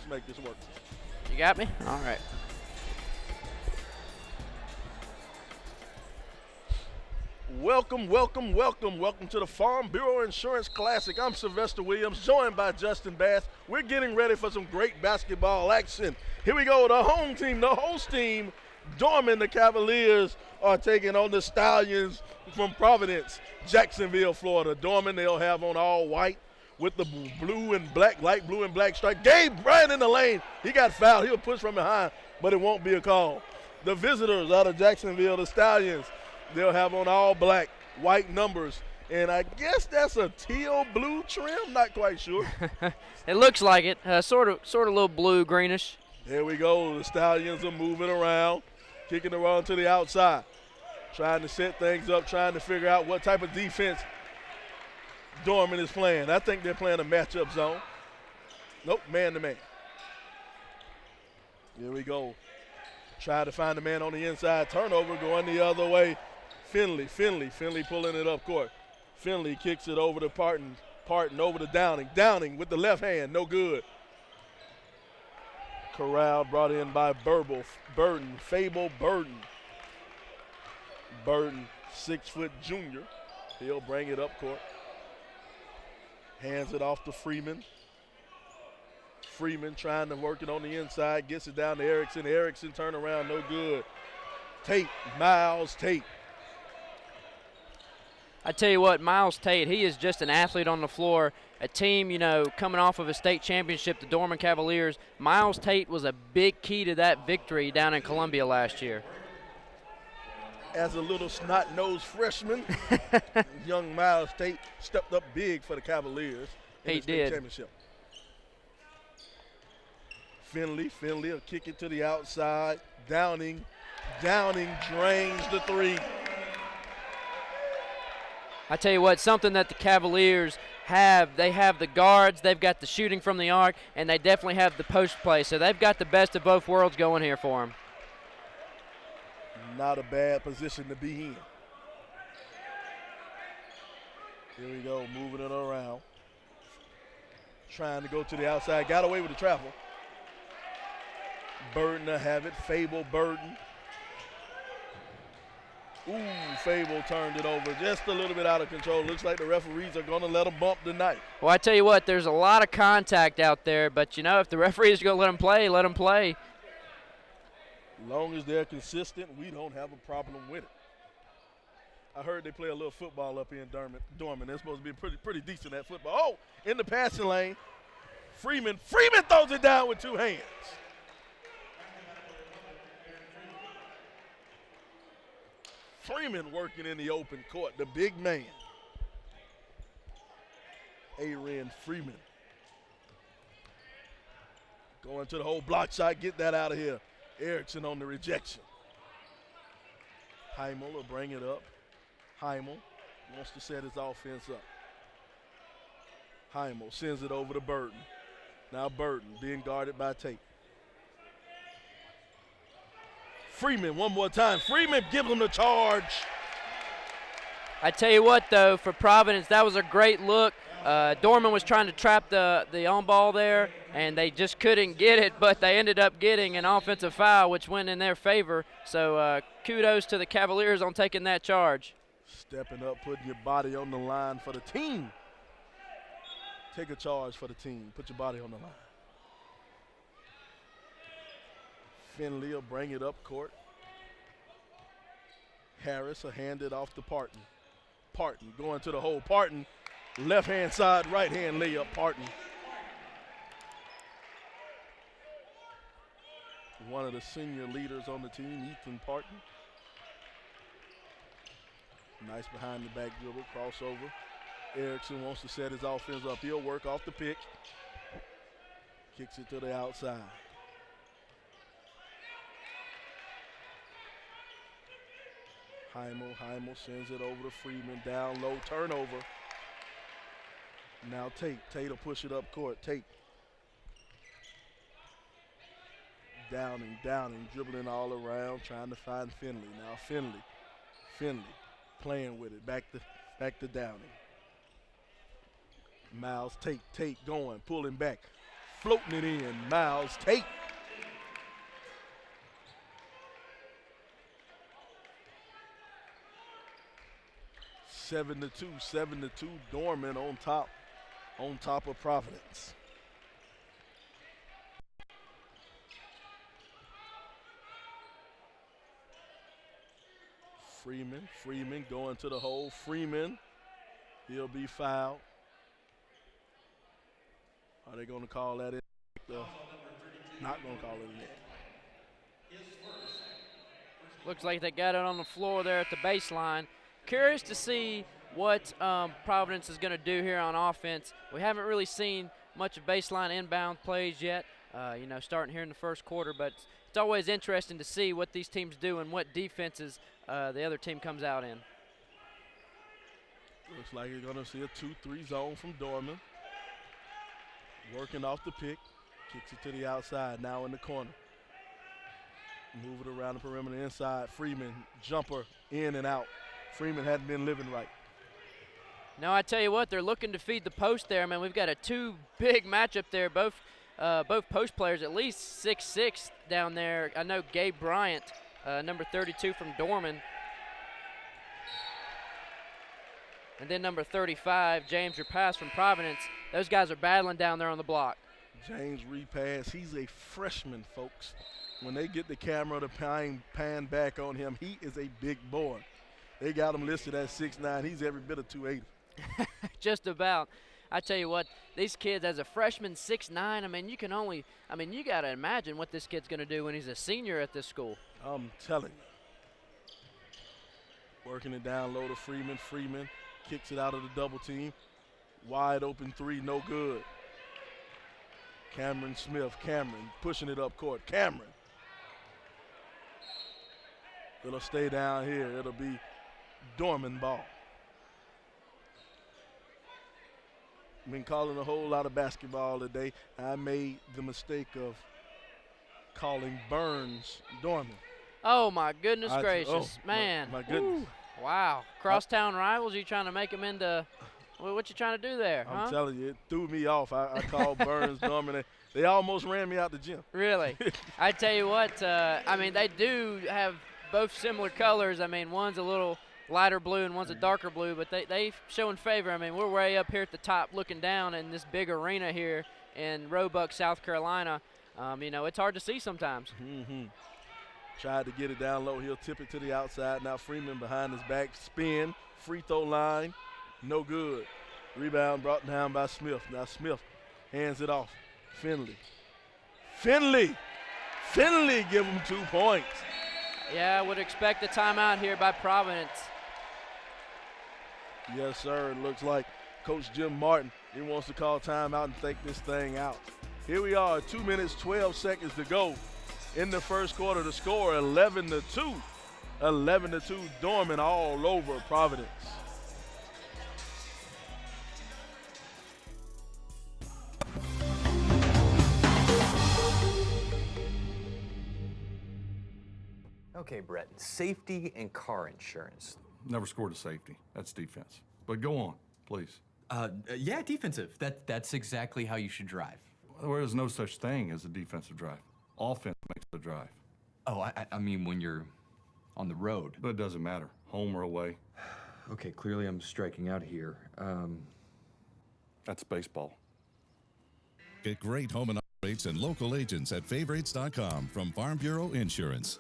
make this work. You got me? All right. Welcome to the Farm Bureau Insurance Classic. I'm Sylvester Williams, joined by Justin Bass. We're getting ready for some great basketball action. Here we go, the home team, the host team, Dorman, the Cavaliers, are taking on the Stallions from Providence, Jacksonville, Florida. Dorman, they'll have on all white with the blue and black, light blue and black stripe. Gabe Bryant in the lane. He got fouled. He'll push from behind, but it won't be a call. The visitors out of Jacksonville, the Stallions, they'll have on all black, white numbers, and I guess that's a teal blue trim. Not quite sure. It looks like it. Sort of a little blue greenish. There we go. The Stallions are moving around, kicking the ball to the outside, trying to set things up, trying to figure out what type of defense Dorman is playing. I think they're playing a matchup zone. Nope, man to man. Here we go. Try to find the man on the inside. Turnover going the other way. Finley pulling it up court. Finley kicks it over to Parton over to Downing with the left hand, no good. Corral brought in by Fable Burden. Burden, 6-foot junior. He'll bring it up court. Hands it off to Freeman. Freeman trying to work it on the inside, gets it down to Erickson. Erickson turn around, no good. Miles Tate. I tell you what, Miles Tate, he is just an athlete on the floor. A team, coming off of a state championship, the Dorman Cavaliers. Miles Tate was a big key to that victory down in Columbia last year. As a little snot-nosed freshman, young Miles Tate stepped up big for the Cavaliers in the state championship. Finley will kick it to the outside. Downing drains the three. I tell you what, something that the Cavaliers have, they have the guards, they've got the shooting from the arc, and they definitely have the post play. So they've got the best of both worlds going here for them. Not a bad position to be in. Here we go, moving it around. Trying to go to the outside, got away with the travel. Burden to have it, Fable Burden. Ooh, Fable turned it over just a little bit out of control. Looks like the referees are going to let him bump tonight. Well, I tell you what, there's a lot of contact out there, but, if the referees are going to let him play, let him play. As long as they're consistent, we don't have a problem with it. I heard they play a little football up here in Dorman. They're supposed to be pretty decent at football. Oh, in the passing lane, Freeman throws it down with two hands. Freeman working in the open court, the big man. Aaron Freeman. Going to the whole block shot, get that out of here. Erickson on the rejection. Heimel will bring it up. Heimel wants to set his offense up. Heimel sends it over to Burden. Now Burden being guarded by Tate. Freeman one more time. Freeman gives him the charge. I tell you what, though, for Providence, that was a great look. Dorman was trying to trap the on ball there, and they just couldn't get it, but they ended up getting an offensive foul, which went in their favor. So kudos to the Cavaliers on taking that charge. Stepping up, putting your body on the line for the team. Take a charge for the team. Put your body on the line. Finley will bring it up court. Harris will hand it off to Parton. Parton going to the hole. Parton, left-hand side, right-hand layup. Parton. One of the senior leaders on the team, Ethan Parton. Nice behind the back dribble, crossover. Erickson wants to set his offense up. He'll work off the pick. Kicks it to the outside. Heimel sends it over to Freeman. Down low, turnover. Now Tate will push it up court. Tate. Downing, dribbling all around, trying to find Finley. Now Finley playing with it. Back to Downing. Miles Tate going, pulling back. floating it in. Miles Tate. Seven to two. Dorman on top of Providence. Freeman going to the hole. Freeman, he'll be fouled. Are they going to call that in? Not going to call it in. Looks like they got it on the floor there at the baseline. Curious to see what Providence is going to do here on offense. We haven't really seen much of baseline inbound plays yet, starting here in the first quarter, but it's always interesting to see what these teams do and what defenses the other team comes out in. Looks like you're going to see a 2-3 zone from Dorman. Working off the pick, kicks it to the outside, now in the corner. Move it around the perimeter inside. Freeman, jumper, in and out. Freeman hadn't been living right. No, I tell you what, they're looking to feed the post there. Man, we've got a two big matchup there. Both post players at least 6'6" down there. I know Gabe Bryant, number 32 from Dorman. And then number 35, James Repass from Providence. Those guys are battling down there on the block. James Repass, he's a freshman, folks. When they get the camera to pan back on him, he is a big boy. They got him listed at 6'9". He's every bit of 280. Just about. I tell you what, these kids as a freshman, 6'9", you got to imagine what this kid's going to do when he's a senior at this school. I'm telling you. Working it down low to Freeman. Freeman kicks it out of the double team. Wide open three, no good. Cameron Smith. Cameron pushing it up court. Cameron. It'll stay down here. It'll be Dorman ball. Been calling a whole lot of basketball today. I made the mistake of calling Burns Dorman. Oh, my goodness gracious. Man. My goodness. Ooh, wow. Crosstown rivals, you trying to make them into what you trying to do there, huh? I'm telling you, it threw me off. I called Burns Dorman. They almost ran me out the gym. Really? I tell you what, they do have both similar colors. One's a little lighter blue and one's a darker blue, but they showing favor. We're way up here at the top looking down in this big arena here in Roebuck, South Carolina. It's hard to see sometimes. Mm-hmm. Tried to get it down low. He'll tip it to the outside. Now Freeman behind his back. Spin. Free throw line. No good. Rebound brought down by Smith. Now Smith hands it off. Finley give him 2 points. Yeah, I would expect a timeout here by Providence. Yes, sir. It looks like Coach Jim Martin, he wants to call timeout and take this thing out. Here we are, 2 minutes, 12 seconds to go in the first quarter. The score 11-2. 11-2, Dorman all over Providence. Okay, Brett, safety and car insurance. Never scored a safety. That's defense. But go on, please. Yeah, defensive. That's exactly how you should drive. There is no such thing as a defensive drive. Offense makes the drive. Oh, I mean when you're on the road. But it doesn't matter, home or away. Okay, clearly I'm striking out here. That's baseball. Get great home and auto rates and local agents at favorites.com from Farm Bureau Insurance.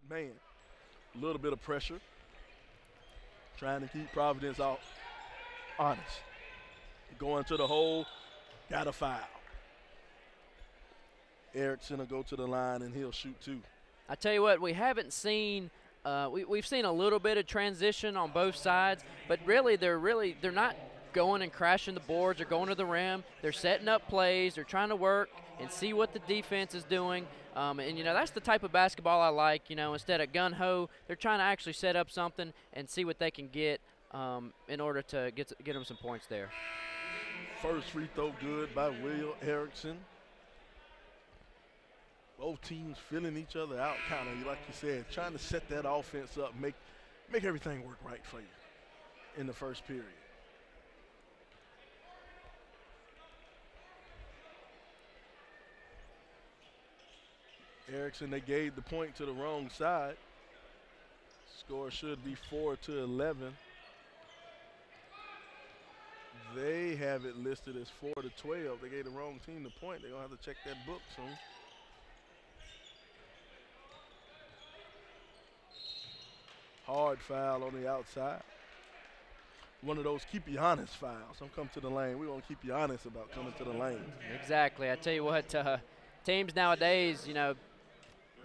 Man, a little bit of pressure. Trying to keep Providence out honest. Going to the hole, got a foul. Erickson will go to the line and he'll shoot two. I tell you what, we haven't seen we've seen a little bit of transition on both sides, but they're not going and crashing the boards or going to the rim. They're setting up plays. They're trying to work and see what the defense is doing. That's the type of basketball I like. Instead of gun-ho, they're trying to actually set up something and see what they can get in order to get them some points there. First free throw good by Will Erickson. Both teams filling each other out, kind of like you said, trying to set that offense up, make everything work right for you in the first period. Erickson, they gave the point to the wrong side. Score should be 4-11. They have it listed as 4-12. They gave the wrong team the point. They're going to have to check that book soon. Hard foul on the outside. One of those keep you honest fouls. Don't come to the lane. We want to keep you honest about coming to the lane. Exactly. I tell you what, teams nowadays, you know,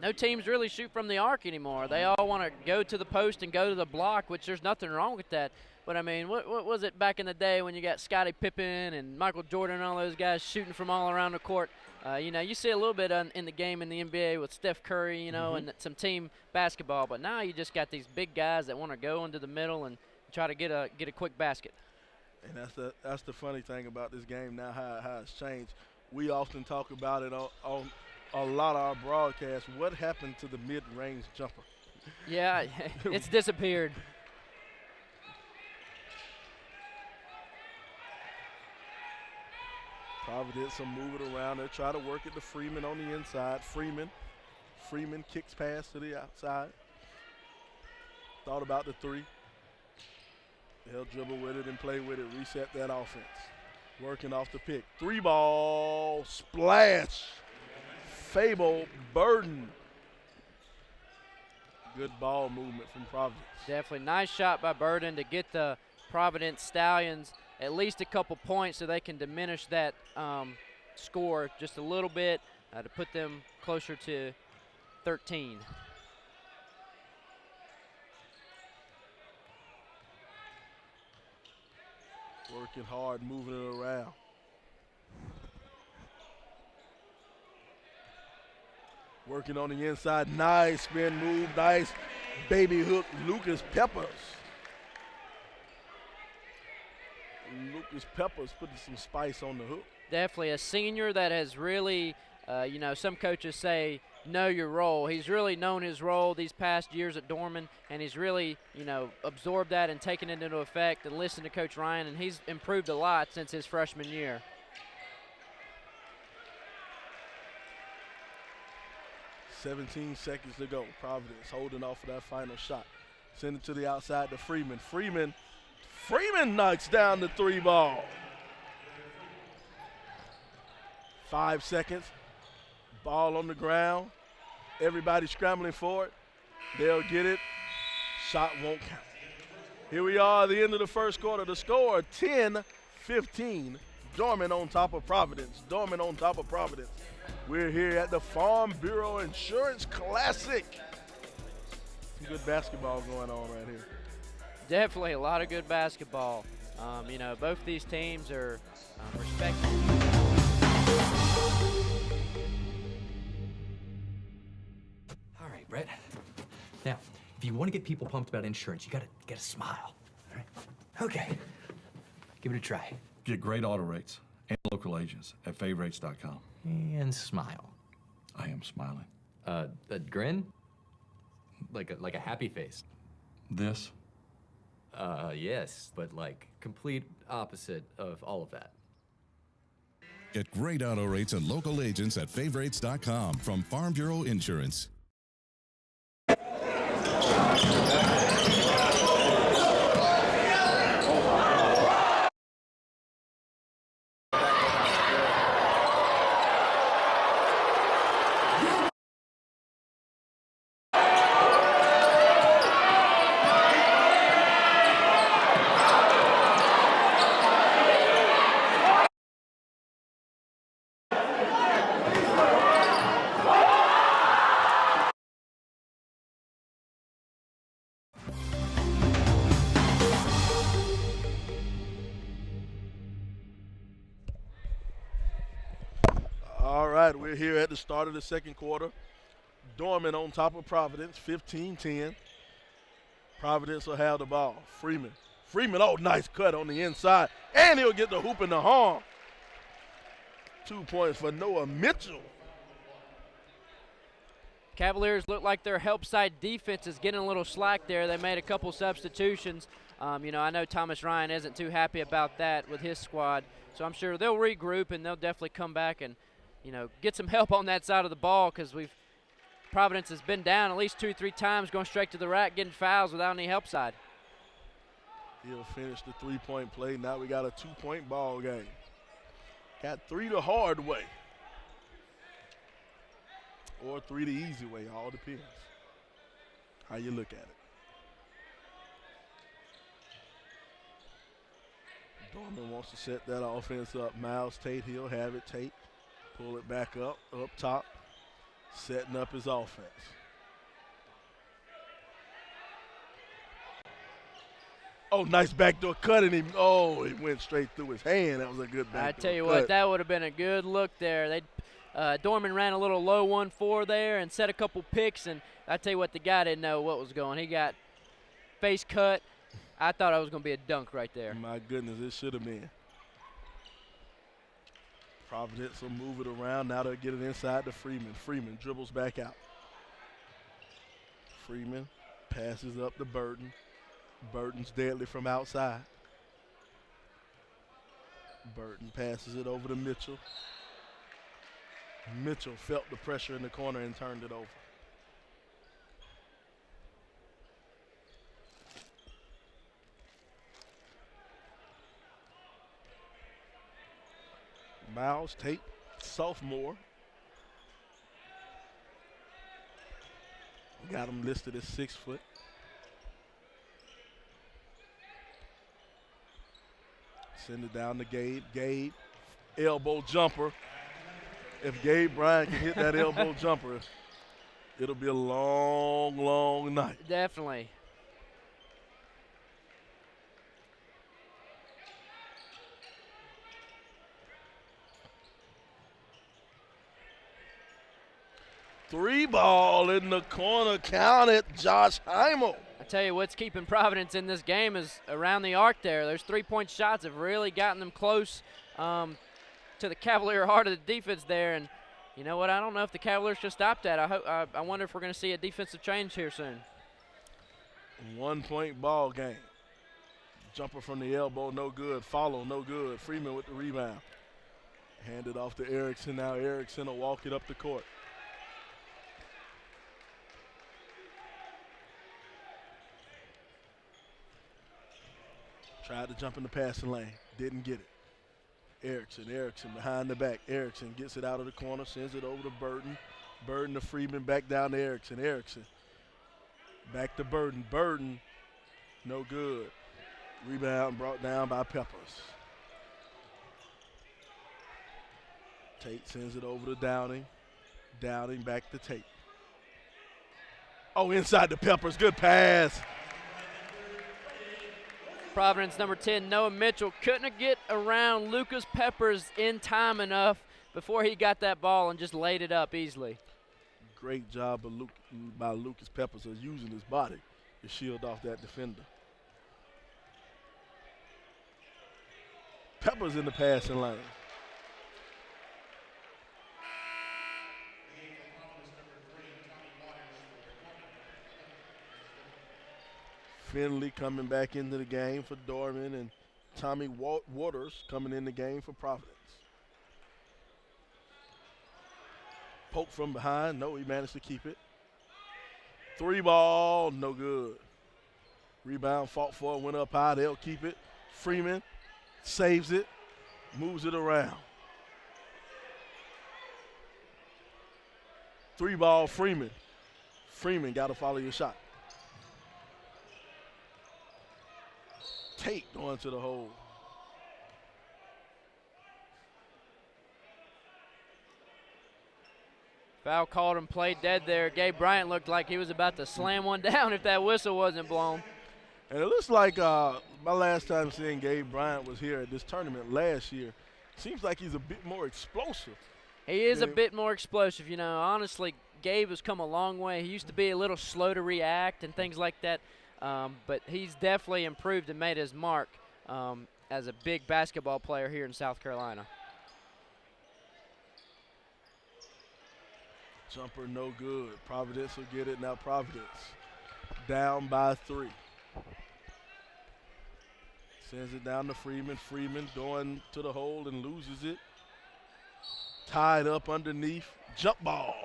no teams really shoot from the arc anymore. They all want to go to the post and go to the block, which there's nothing wrong with that. But, I mean, what was it back in the day when you got Scottie Pippen and Michael Jordan and all those guys shooting from all around the court? You know, you see a little bit in the game in the NBA with Steph Curry, you know, and some team basketball. But now you just got these big guys that want to go into the middle and try to get a quick basket. And that's the funny thing about this game now, how it's changed. We often talk about it on a lot of our broadcasts. What happened to the mid-range jumper? Yeah, it's disappeared. Providence will move it around. They'll try to work it to Freeman on the inside. Freeman kicks pass to the outside. Thought about the three. They'll dribble with it and play with it, reset that offense. Working off the pick. 3-ball, splash. Fable Burden. Good ball movement from Providence. Definitely nice shot by Burden to get the Providence Stallions at least a couple points so they can diminish that score just a little bit to put them closer to 13. Working hard, moving it around. Working on the inside, nice spin move, nice baby hook, Lucas Peppers. Lucas Peppers putting some spice on the hook. Definitely a senior that has really, you know, some coaches say know your role. He's really known his role these past years at Dorman, and he's really, you know, absorbed that and taken it into effect and listened to Coach Ryan, and he's improved a lot since his freshman year. "17 seconds to go. Providence holding off of that final shot. Send it to the outside to Freeman. Freeman knocks down the 3-ball. 5 seconds. Ball on the ground. Everybody scrambling for it. They'll get it. Shot won't count. Here we are at the end of the first quarter. The score, 10-15. Dorman on top of Providence. Dorman on top of Providence. We're here at the Farm Bureau Insurance Classic. Some good basketball going on right here. Definitely a lot of good basketball. You know, both these teams are respected. All right, Brett. Now, if you want to get people pumped about insurance, you gotta smile. All right? Okay. Give it a try. Get great auto rates and local agents at favrates.com. And smile. I am smiling. A grin? Like a happy face. This? Yes, but like complete opposite of all of that. Get great auto rates and local agents at favrates.com from Farm Bureau Insurance. All right, we're here at the start of the second quarter. Dorman on top of Providence, 15-10. Providence will have the ball. Freeman, oh, nice cut on the inside. And he'll get the hoop in the arm. 2 points for Noah Mitchell. Cavaliers look like their help side defense is getting a little slack there. They made a couple substitutions. You know, I know Thomas Ryan isn't too happy about that with his squad. So I'm sure they'll regroup and they'll definitely come back and, you know, get some help on that side of the ball because we've Providence has been down at least 2-3 times, going straight to the rack, getting fouls without any help side. He'll finish the three-point play. Now we got a 2-point ball game. Got 3 the hard way. Or 3 the easy way, all depends how you look at it. Dorman wants to set that offense up. Miles Tate, he'll have it. Tate, pull it back up top, setting up his offense. Oh, nice backdoor cut, and it went straight through his hand. That was a good backdoor I tell you cut. what, that would have been a good look there. Dorman ran a little low 1-4 there and set a couple picks, and I tell you what, the guy didn't know what was going. He got face cut. I thought it was going to be a dunk right there. My goodness, it should have been. Providence will move it around. Now they'll get it inside to Freeman. Freeman dribbles back out. Freeman passes up to Burton. Burton's deadly from outside. Burton passes it over to Mitchell. Mitchell felt the pressure in the corner and turned it over. Miles Tate, sophomore. Got him listed as 6 foot. Send it down to Gabe. Gabe, elbow jumper. If Gabe Bryant can hit that elbow jumper, it'll be a long, long night. Definitely. Three ball in the corner, count it, Josh Heimel. I tell you what's keeping Providence in this game is around the arc there. Those three-point shots have really gotten them close to the Cavalier heart of the defense there. And you know what? I don't know if the Cavaliers should stop that. I wonder if we're going to see a defensive change here soon. 1-point ball game. Jumper from the elbow, no good. Follow, no good. Freeman with the rebound. Handed off to Erickson. Now Erickson will walk it up the court. Tried to jump in the passing lane. Didn't get it. Erickson behind the back. Erickson gets it out of the corner, sends it over to Burton. Burton to Freeman, back down to Erickson. Erickson back to Burton. Burton, no good. Rebound brought down by Peppers. Tate sends it over to Downing. Downing back to Tate. Oh, inside the Peppers. Good pass. Providence number 10, Noah Mitchell, couldn't get around Lucas Peppers in time enough before he got that ball and just laid it up easily. Great job by Lucas Peppers of using his body to shield off that defender. Peppers in the passing lane. Finley coming back into the game for Dorman, and Tommy Waters coming in the game for Providence. Poke from behind. No, he managed to keep it. Three ball, no good. Rebound fought for, went up high. They'll keep it. Freeman saves it, moves it around. Three ball, Freeman. Freeman got to follow your shot. Tate going to the hole. Foul called and played dead there. Gabe Bryant looked like he was about to slam one down if that whistle wasn't blown. And it looks like my last time seeing Gabe Bryant was here at this tournament last year. Seems like he's a bit more explosive. He is a bit more explosive. You know, honestly, Gabe has come a long way. He used to be a little slow to react and things like that. But he's definitely improved and made his mark as a big basketball player here in South Carolina. Jumper no good. Providence will get it. Now Providence down by 3. Sends it down to Freeman. Freeman going to the hole and loses it. Tied up underneath. Jump ball.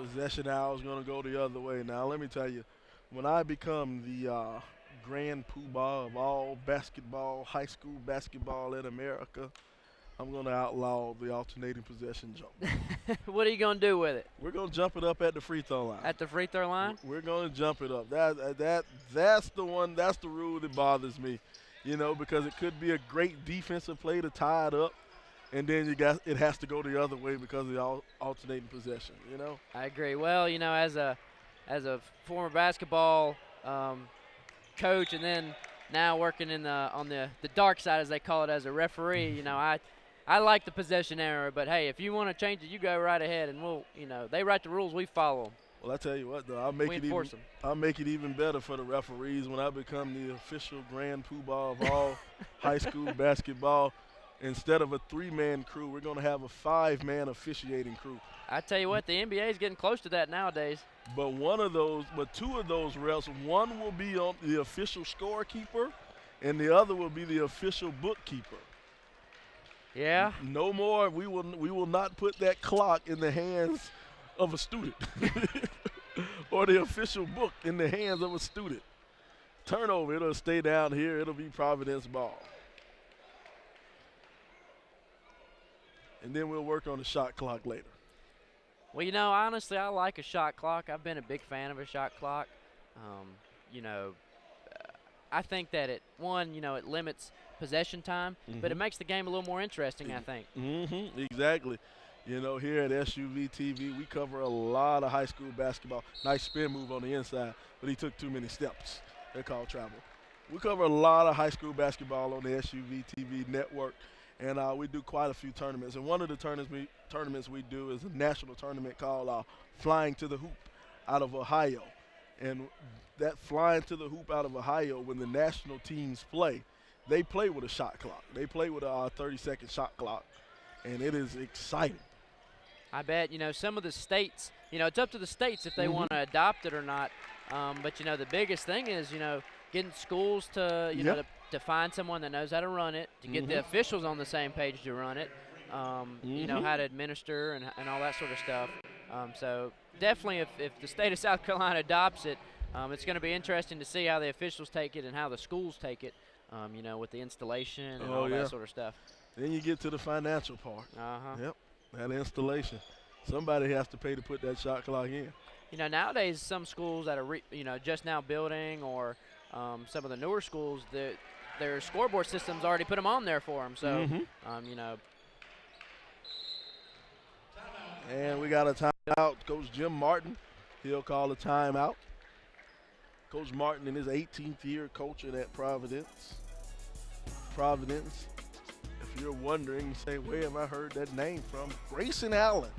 Possession now is going to go the other way. Now, let me tell you, when I become the grand poobah of all basketball, high school basketball in America, I'm going to outlaw the alternating possession jump. What are you going to do with it? We're going to jump it up at the free throw line. At the free throw line? We're going to jump it up. That's the one. That's the rule that bothers me, because it could be a great defensive play to tie it up, and then it has to go the other way because of the alternating possession. I agree. Well, as a former basketball coach, and then now working on the dark side, as they call it, as a referee, I like the possession error, but hey, if you want to change it, you go right ahead, and we'll, they write the rules, we follow them. Well, I tell you what, though, I'll make it even better for the referees when I become the official grand poobah of all high school basketball. Instead of a 3-man crew, we're going to have a 5-man officiating crew. I tell you what, the NBA is getting close to that nowadays. But two of those refs, one will be on the official scorekeeper, and the other will be the official bookkeeper. Yeah. No more. We will not put that clock in the hands of a student or the official book in the hands of a student. Turnover, it'll stay down here. It'll be Providence ball. And then we'll work on the shot clock later. Well, honestly, I like a shot clock. I've been a big fan of a shot clock. I think that it limits possession time, but it makes the game a little more interesting, I think. Exactly. Here at SUV TV, we cover a lot of high school basketball. Nice spin move on the inside, but he took too many steps. They're called travel. We cover a lot of high school basketball on the SUV TV network, and we do quite a few tournaments. And one of the tournaments we do is a national tournament called Flying to the Hoop out of Ohio. And that Flying to the Hoop out of Ohio, when the national teams play, they play with a shot clock. They play with a 30-second shot clock, and it is exciting. I bet, some of the states, it's up to the states if they want to adopt it or not. But, the biggest thing is, getting schools to, to find someone that knows how to run it, to get the officials on the same page to run it, how to administer and all that sort of stuff. So definitely if the state of South Carolina adopts it, it's going to be interesting to see how the officials take it and how the schools take it, with the installation and all that sort of stuff. Then you get to the financial part. Yep, that installation. Somebody has to pay to put that shot clock in. Nowadays some schools that are, just now building, or some of the newer schools, their scoreboard systems already put them on there for them. So, And we got a timeout. Coach Jim Martin, he'll call a timeout. Coach Martin in his 18th year coaching at Providence. Providence, if you're wondering, you say, where have I heard that name from? Grayson Allen.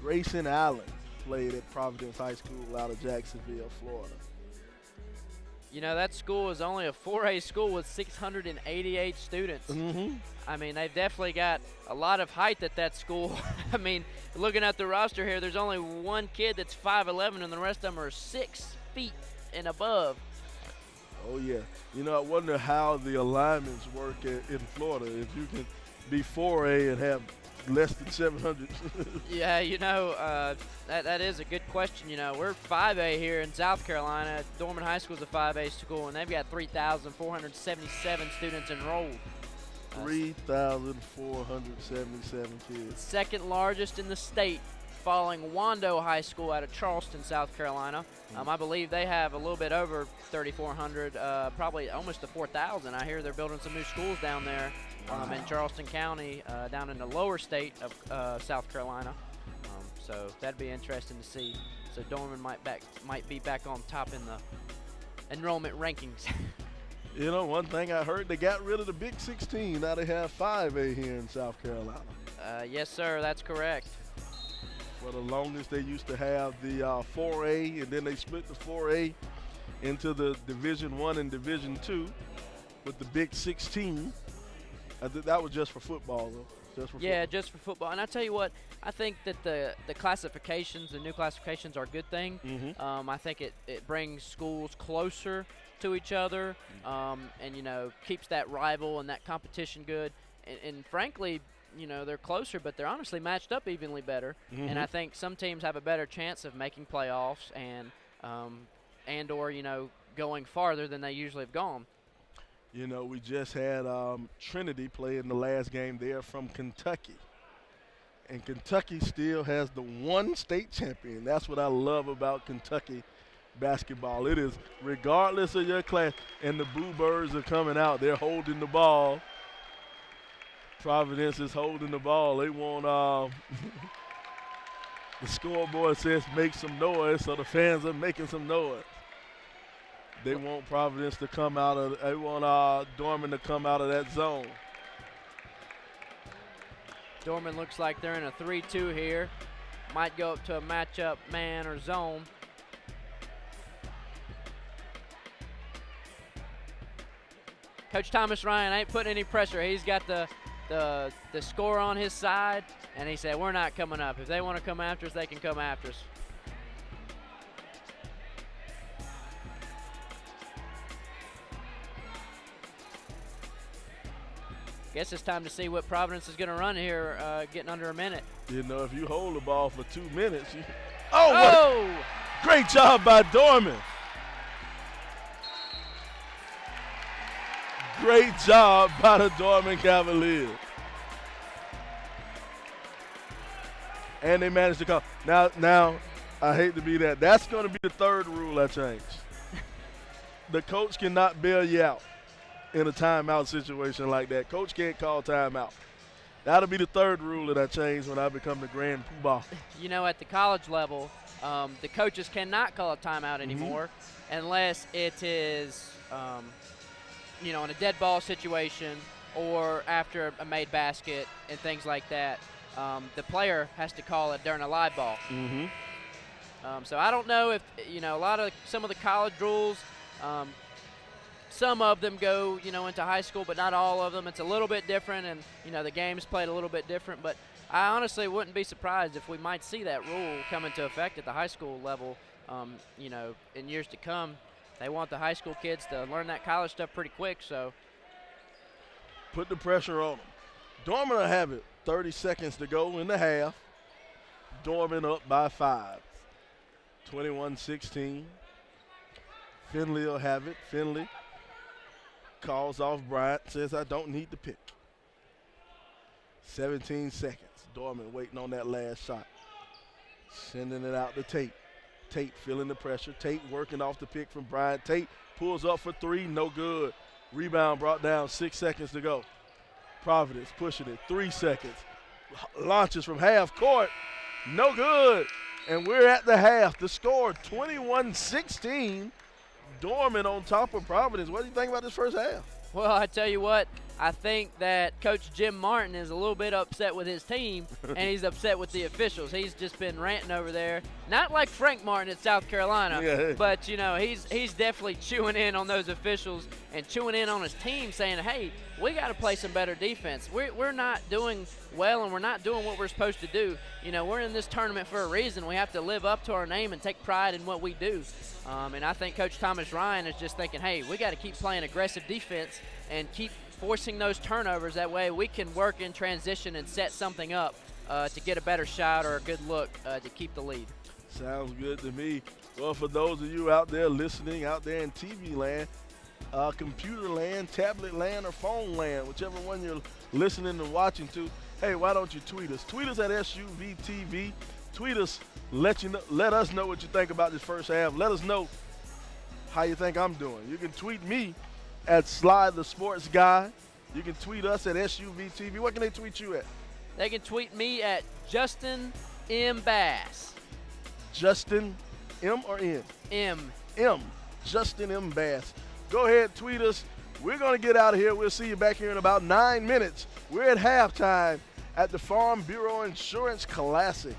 Grayson Allen played at Providence High School out of Jacksonville, Florida. That school is only a 4A school with 688 students. I mean, they've definitely got a lot of height at that school. I mean, looking at the roster here, there's only one kid that's 5'11", and the rest of them are 6 feet and above. Oh, yeah. I wonder how the alignments work in Florida. If you can be 4A and have less than 700. Yeah, that is a good question. We're 5A here in South Carolina. Dorman High School is a 5A school, and they've got 3,477 students enrolled. 3,477 kids. Second largest in the state, following Wando High School out of Charleston, South Carolina. I believe they have a little bit over 3,400, probably almost to 4,000. I hear they're building some new schools down there in Charleston County, down in the lower state of South Carolina. So that'd be interesting to see. So Dorman might be back on top in the enrollment rankings. One thing I heard, they got rid of the Big 16. Now they have 5A here in South Carolina. Yes, sir, that's correct. For the longest, they used to have the 4A, and then they split the 4A into the Division I and Division II with the Big 16. That was just for football, though. Just for football. And I tell you what, I think that the classifications, the new classifications, are a good thing. I think it brings schools closer to each other, and keeps that rival and that competition good. And frankly, they're closer, but they're honestly matched up evenly better. And I think some teams have a better chance of making playoffs and/or going farther than they usually have gone. We just had Trinity play in the last game there from Kentucky. And Kentucky still has the one state champion. That's what I love about Kentucky basketball. It is regardless of your class, and the Boo Birds are coming out. They're holding the ball. Providence is holding the ball. They want the scoreboard says make some noise, so the fans are making some noise. They want Providence to come out of. They want Dorman to come out of that zone. Dorman looks like they're in a 3-2 here. Might go up to a matchup man or zone. Coach Thomas Ryan ain't putting any pressure. He's got the score on his side, and he said, we're not coming up. If they want to come after us, they can come after us. Guess it's time to see what Providence is going to run here, getting under a minute. If you hold the ball for 2 minutes, great job by Dorman. Great job by the Dorman Cavaliers. And they managed to come. Now, I hate to be that. That's going to be the third rule I changed. The coach cannot bail you out in a timeout situation like that. Coach can't call timeout. That'll be the third rule that I changed when I become the grand poobah. At the college level, the coaches cannot call a timeout anymore unless it is, in a dead ball situation or after a made basket and things like that. The player has to call it during a live ball. So I don't know if, some of the college rules, some of them go, into high school, but not all of them. It's a little bit different, and, the game's played a little bit different. But I honestly wouldn't be surprised if we might see that rule come into effect at the high school level, in years to come. They want the high school kids to learn that college stuff pretty quick, so. Put the pressure on them. Dorman will have it. 30 seconds to go in the half. Dorman up by 5. 21-16. Finley will have it. Finley calls off Bryant, says, I don't need the pick. 17 seconds. Dorman waiting on that last shot. Sending it out to Tate. Tate feeling the pressure. Tate working off the pick from Bryant. Tate pulls up for 3, no good. Rebound brought down, 6 seconds to go. Providence pushing it, 3 seconds. Launches from half court, no good. And we're at the half. The score, 21-16. Dorman on top of Providence. What do you think about this first half? Well, I tell you what, I think that Coach Jim Martin is a little bit upset with his team, and he's upset with the officials. He's just been ranting over there. Not like Frank Martin at South Carolina, but, he's definitely chewing in on those officials and chewing in on his team, saying, hey, we got to play some better defense. We're not doing well, and we're not doing what we're supposed to do. We're in this tournament for a reason. We have to live up to our name and take pride in what we do. And I think Coach Thomas Ryan is just thinking, hey, we got to keep playing aggressive defense and keep forcing those turnovers. That way we can work in transition and set something up to get a better shot or a good look to keep the lead. Sounds good to me. Well, for those of you out there listening, out there in TV land, computer land, tablet land, or phone land, whichever one you're listening and watching to, hey, why don't you tweet us? Tweet us at SUVTV. Tweet us. Let us know what you think about this first half. Let us know how you think I'm doing. You can tweet me at Slide the Sports Guy. You can tweet us at SUVTV. What can they tweet you at? They can tweet me at Justin M. Bass. Justin M or N? M. Justin M. Bass. Go ahead, tweet us. We're going to get out of here. We'll see you back here in about 9 minutes. We're at halftime at the Farm Bureau Insurance Classic.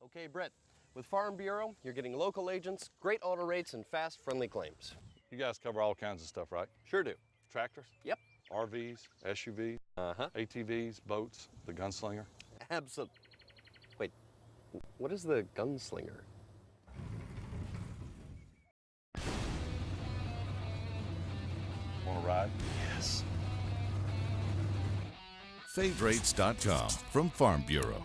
Okay, Brett, With Farm Bureau, you're getting local agents, great auto rates, and fast, friendly claims. You guys cover all kinds of stuff, right? Sure do. Tractors? Yep. RVs, SUVs, Uh-huh. ATVs, boats, the gunslinger. Absolutely. Wait, what is the gunslinger? Want to ride? Yes. Favorites.com from Farm Bureau.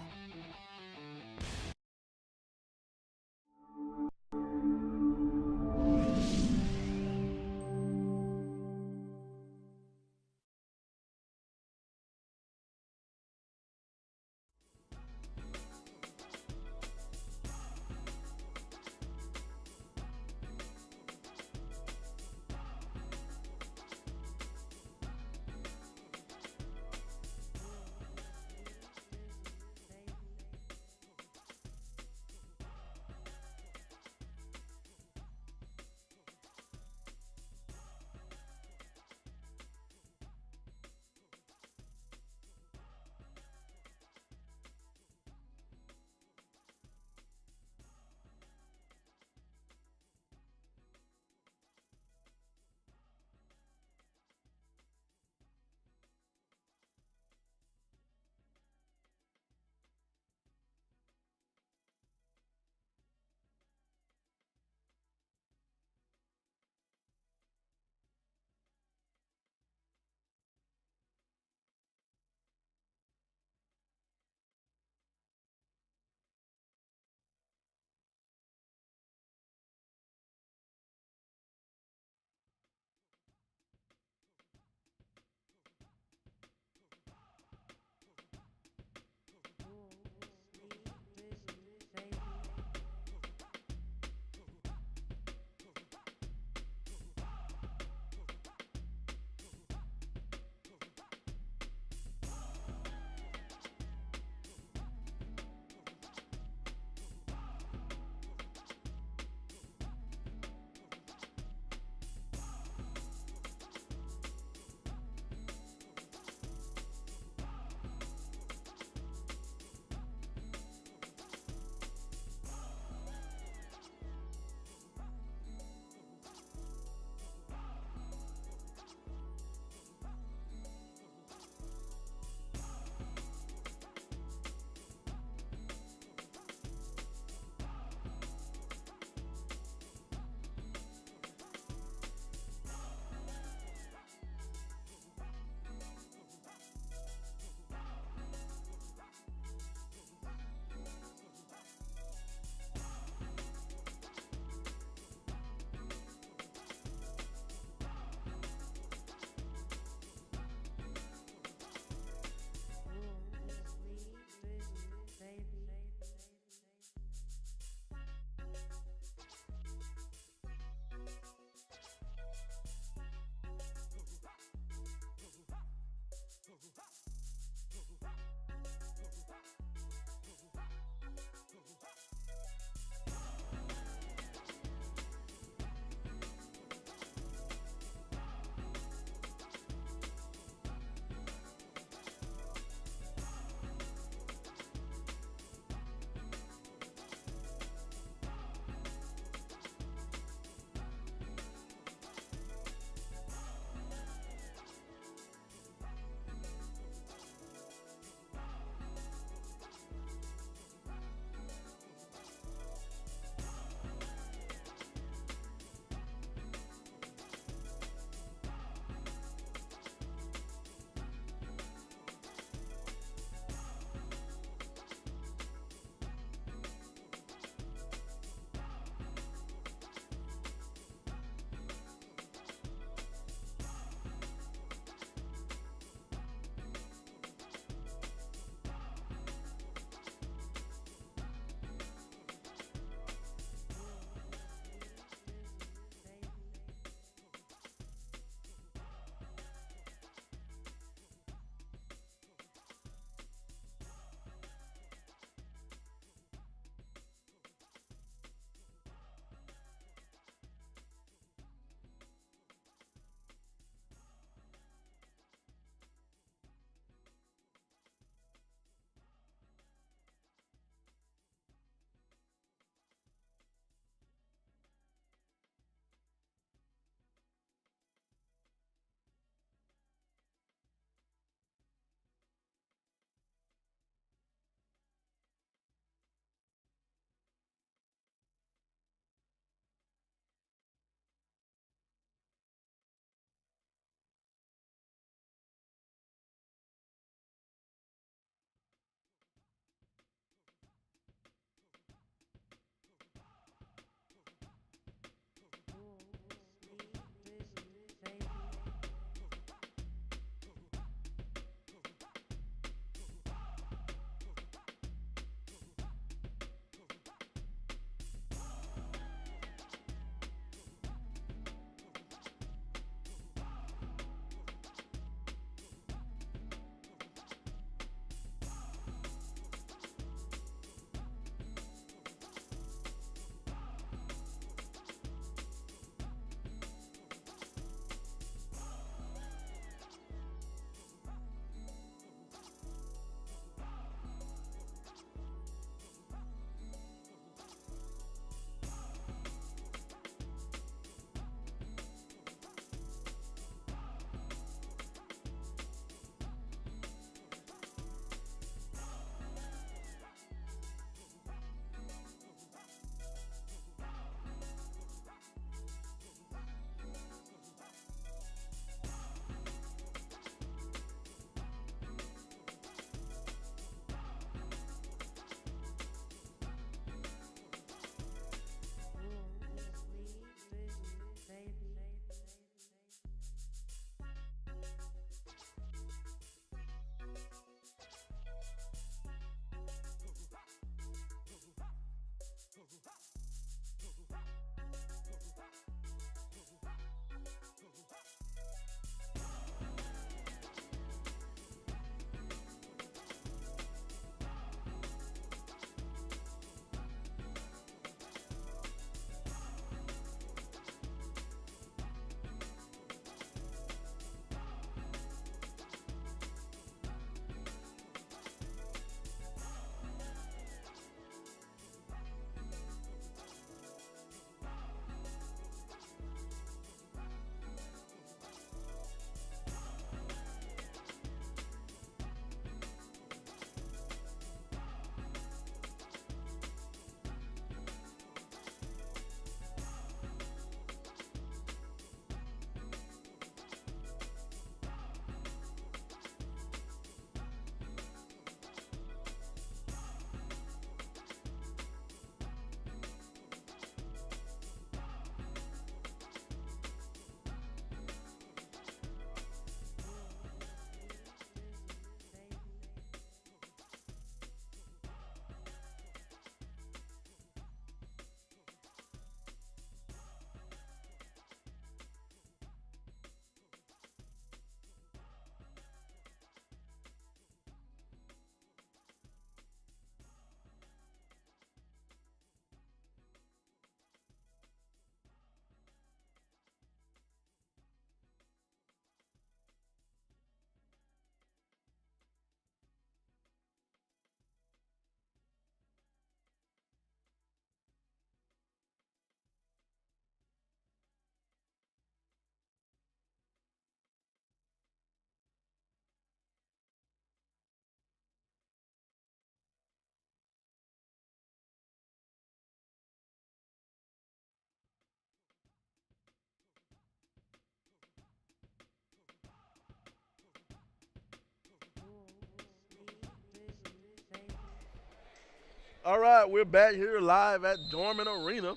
All right, we're back here live at Dorman Arena.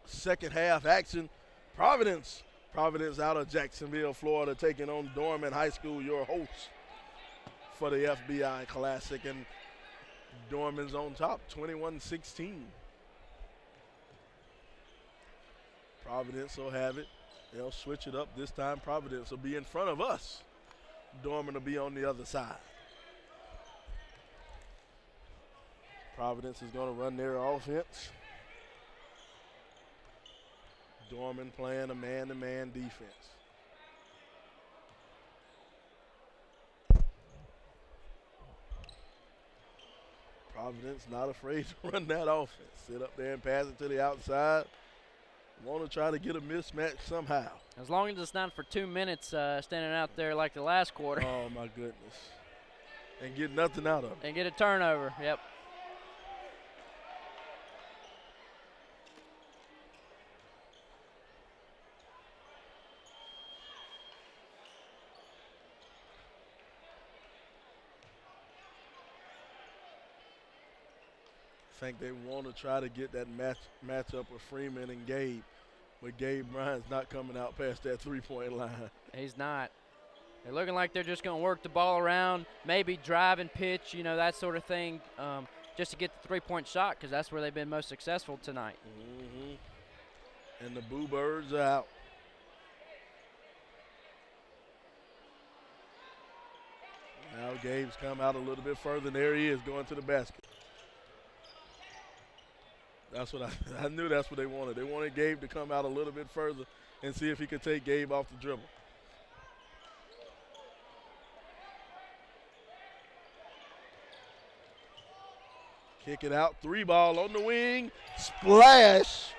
Second half action. Providence out of Jacksonville, Florida, taking on Dorman High School, your hosts for the FBI Classic. And Dorman's on top, 21-16. Providence will have it. They'll switch it up this time. Providence will be in front of us. Dorman will be on the other side. Providence is going to run their offense. Dorman playing a man-to-man defense. Providence not afraid to run that offense. Sit up there and pass it to the outside. Want to try to get a mismatch somehow. As long as it's not for 2 minutes standing out there like the last quarter. Oh, my goodness. And get nothing out of it. And get a turnover, yep. I think they want to try to get that matchup with Freeman and Gabe, but Gabe Bryant's not coming out past that three-point line. He's not. They're looking like they're just going to work the ball around, maybe drive and pitch, you know, that sort of thing, just to get the three-point shot, because that's where they've been most successful tonight. And the Boo Birds are out. Now Gabe's come out a little bit further, and there he is going to the basket. That's what I knew that's what they wanted. They wanted Gabe to come out a little bit further and see if he could take Gabe off the dribble. Kick it out, 3 ball on the wing, splash,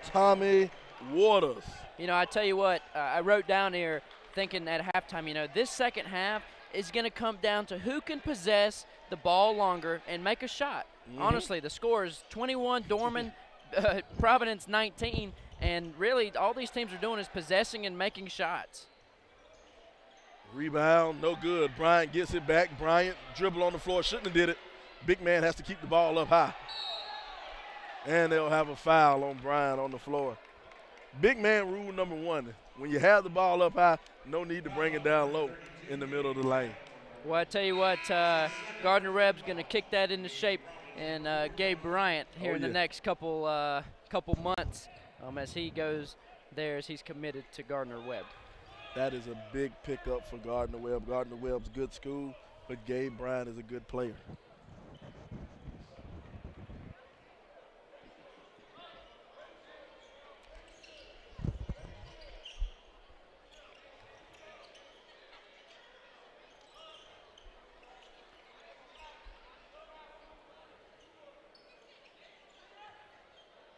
Tommy Waters. You know, I tell you what, I wrote down here thinking at halftime, you know, this second half is going to come down to who can possess the ball longer and make a shot. Honestly, the score is 21, Dorman, Providence 19, and really all these teams are doing is possessing and making shots. Rebound, no good. Bryant gets it back. Bryant dribble on the floor, shouldn't have did it. Big man has to keep the ball up high. And they'll have a foul on Bryant on the floor. Big man rule number 1. When you have the ball up high, no need to bring it down low in the middle of the lane. Well, I tell you what, Gardner Webb's going to kick that into shape and Gabe Bryant here in the next couple months as he goes there as he's committed to Gardner Webb. That is a big pickup for Gardner Webb. Gardner Webb's good school, but Gabe Bryant is a good player.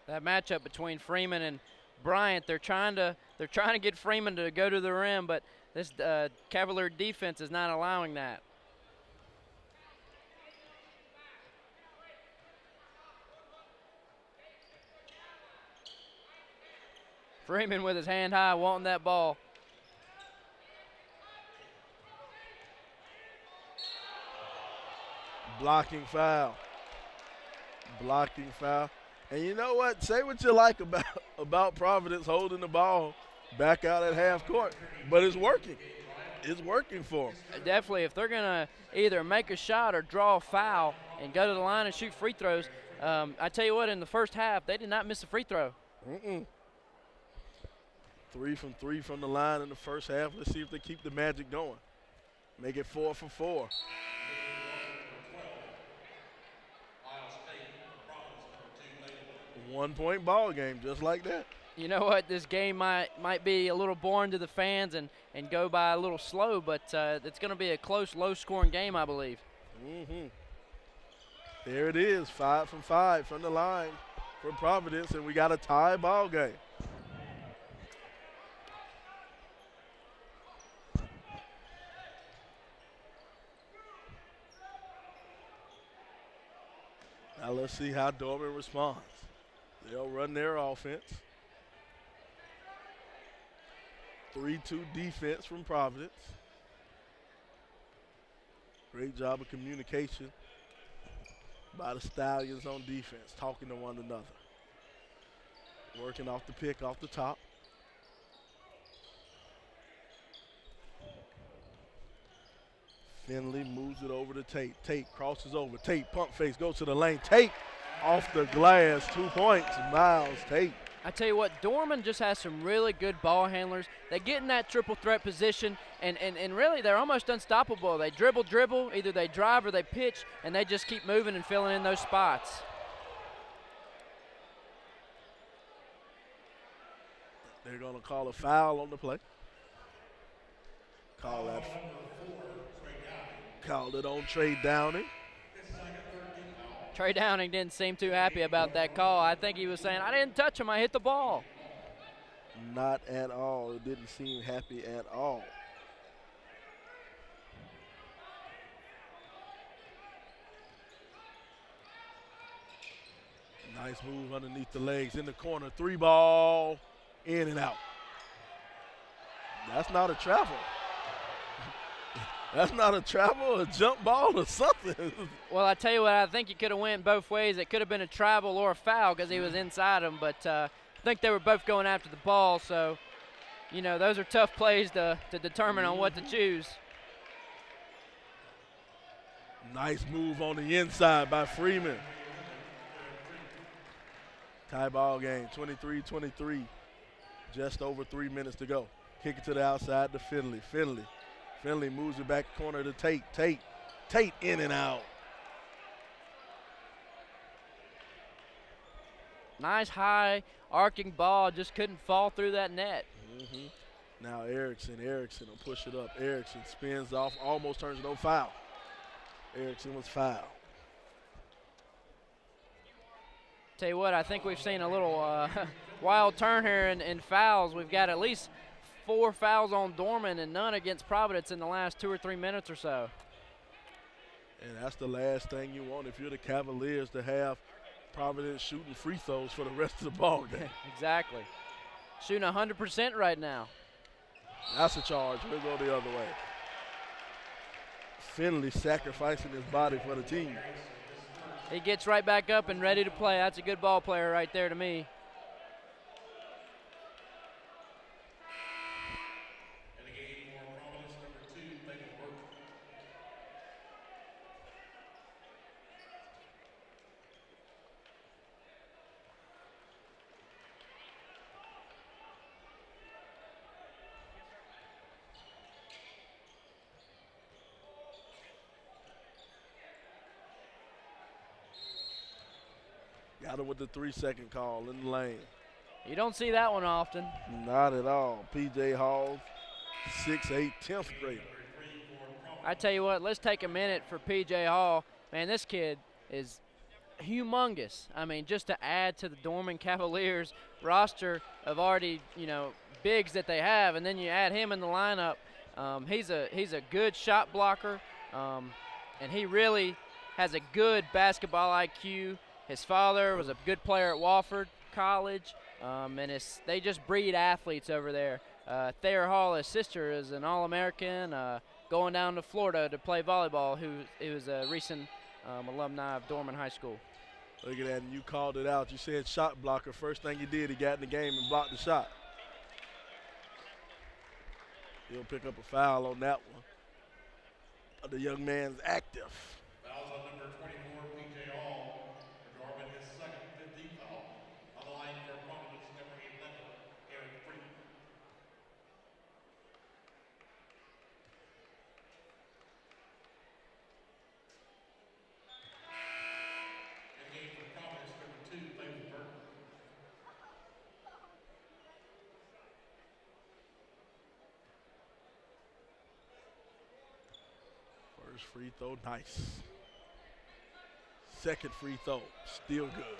That matchup between Freeman and Bryant, they're trying to get Freeman to go to the rim, but this Cavalier defense is not allowing that. Freeman with his hand high, wanting that ball. Blocking foul. Blocking foul. And you know what? Say what you like about Providence holding the ball back out at half court, but it's working. It's working for them. Definitely, if they're going to either make a shot or draw a foul and go to the line and shoot free throws, I tell you what, in the first half, they did not miss a free throw. 3 from the line in the first half. Let's see if they keep the magic going. Make it 4 for 4. One-point ball game, just like that. You know what? This game might be a little boring to the fans and go by a little slow, but it's going to be a close, low-scoring game, I believe. There it is, 5 from 5 from the line for Providence, and we got a tie ball game. Now let's see how Dorman responds. They'll run their offense. 3-2 defense from Providence. Great job of communication by the Stallions on defense, talking to one another. Working off the pick, off the top. Finley moves it over to Tate. Tate crosses over. Tate pump face, goes to the lane. Tate off the glass, 2 points. Miles Tate. I tell you what, Dorman just has some really good ball handlers. They get in that triple threat position, and really they're almost unstoppable. They dribble, either they drive or they pitch, and they just keep moving and filling in those spots. They're going to call a foul on the play. Call that. Called it on Trey Downing. Trey Downing didn't seem too happy about that call. I think he was saying, I didn't touch him, I hit the ball. Not at all. It didn't seem happy at all. Nice move underneath the legs in the corner. 3 ball, in and out. That's not a travel. That's not a travel, a jump ball, or something. Well, I tell you what, I think you could have went both ways. It could have been a travel or a foul because he was inside him, but I think they were both going after the ball, so, you know, those are tough plays to determine on what to choose. Nice move on the inside by Freeman. Tie ball game, 23-23. Just over 3 minutes to go. Kick it to the outside to Finley. Finley moves it back corner to Tate. Tate in and out. Nice high arcing ball, just couldn't fall through that net. Now Erickson will push it up. Erickson spins off, almost turns it over, foul. Erickson was fouled. Tell you what, I think we've seen a little wild turn here in fouls. We've got at least 4 fouls on Dorman and none against Providence in the last 2 or 3 minutes or so. And that's the last thing you want if you're the Cavaliers, to have Providence shooting free throws for the rest of the ball game. Exactly. Shooting 100% right now. That's a charge. We'll go the other way. Finley sacrificing his body for the team. He gets right back up and ready to play. That's a good ball player right there to me. Got him with the 3-second call in the lane. You don't see that one often. Not at all. P.J. Hall, 6'8", 10th grader. I tell you what, let's take a minute for P.J. Hall. Man, this kid is humongous. I mean, just to add to the Dorman Cavaliers roster of already, you know, bigs that they have, and then you add him in the lineup. He's a good shot blocker, and he really has a good basketball IQ. His father was a good player at Wofford College, and they just breed athletes over there. Thayer Hall, his sister, is an All-American, going down to Florida to play volleyball, who was a recent alumni of Dorman High School. Look at that, and you called it out. You said shot blocker. First thing he did, he got in the game and blocked the shot. He'll pick up a foul on that one. But the young man's active. Fouls on number 24, P.J. Hall. For Dorman, his second 15th foul. On the line for Providence, number 11, Eric Freeman. In the game for Providence, number 2, David Burton. First free throw, nice. Second free throw, still good.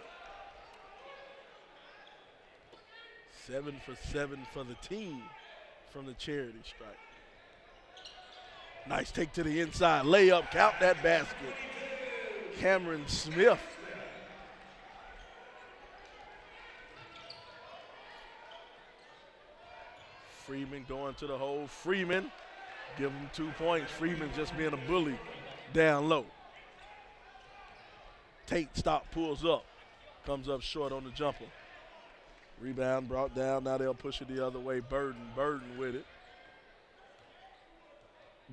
7 for 7 for the team from the charity strike. Nice take to the inside, layup, count that basket. Cameron Smith. Freeman going to the hole. Freeman, give him 2 points. Freeman just being a bully down low. Tate stop, pulls up. Comes up short on the jumper. Rebound brought down. Now they'll push it the other way. Burden with it.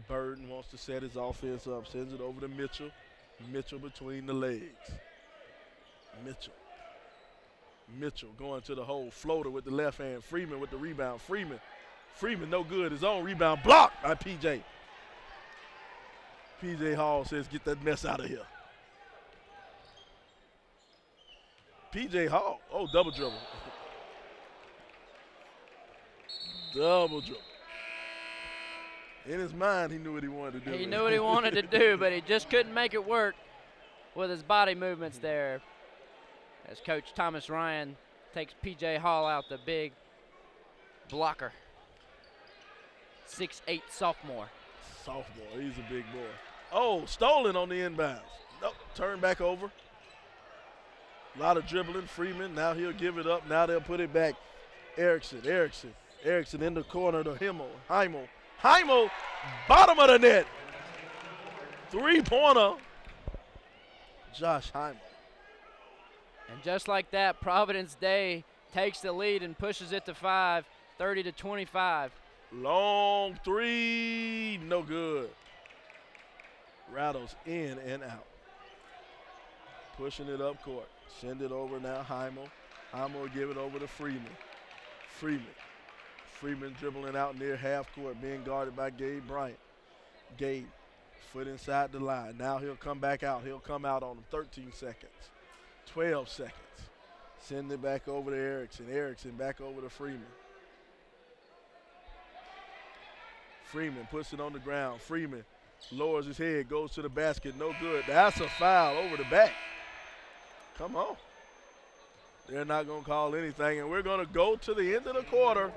Burden wants to set his offense up. Sends it over to Mitchell. Mitchell between the legs. Mitchell going to the hole. Floater with the left hand. Freeman with the rebound. Freeman no good. His own rebound blocked by PJ. PJ Hall says, get that mess out of here. PJ Hall. Oh, double dribble. Double dribble. In his mind, he knew what he wanted to do. He knew what he wanted to do, but he just couldn't make it work with his body movements there. As Coach Thomas Ryan takes P.J. Hall out, the big blocker. 6'8" sophomore. He's a big boy. Oh, stolen on the inbounds. Nope, turn back over. A lot of dribbling. Freeman, now he'll give it up. Now they'll put it back. Erickson in the corner to Heimel, bottom of the net. 3-pointer. Josh Heimel. And just like that, Providence Day takes the lead and pushes it to 5, 30-25. Long three, no good. Rattles in and out. Pushing it up court. Send it over now, Heimel. Heimel will give it over to Freeman. Freeman dribbling out near half court, being guarded by Gabe Bryant. Gabe, foot inside the line. Now he'll come back out. He'll come out on him. 13 seconds. 12 seconds. Send it back over to Erickson. Erickson back over to Freeman. Freeman puts it on the ground. Freeman lowers his head, goes to the basket. No good. That's a foul over the back. Come on. They're not going to call anything, and we're going to go to the end of the quarter.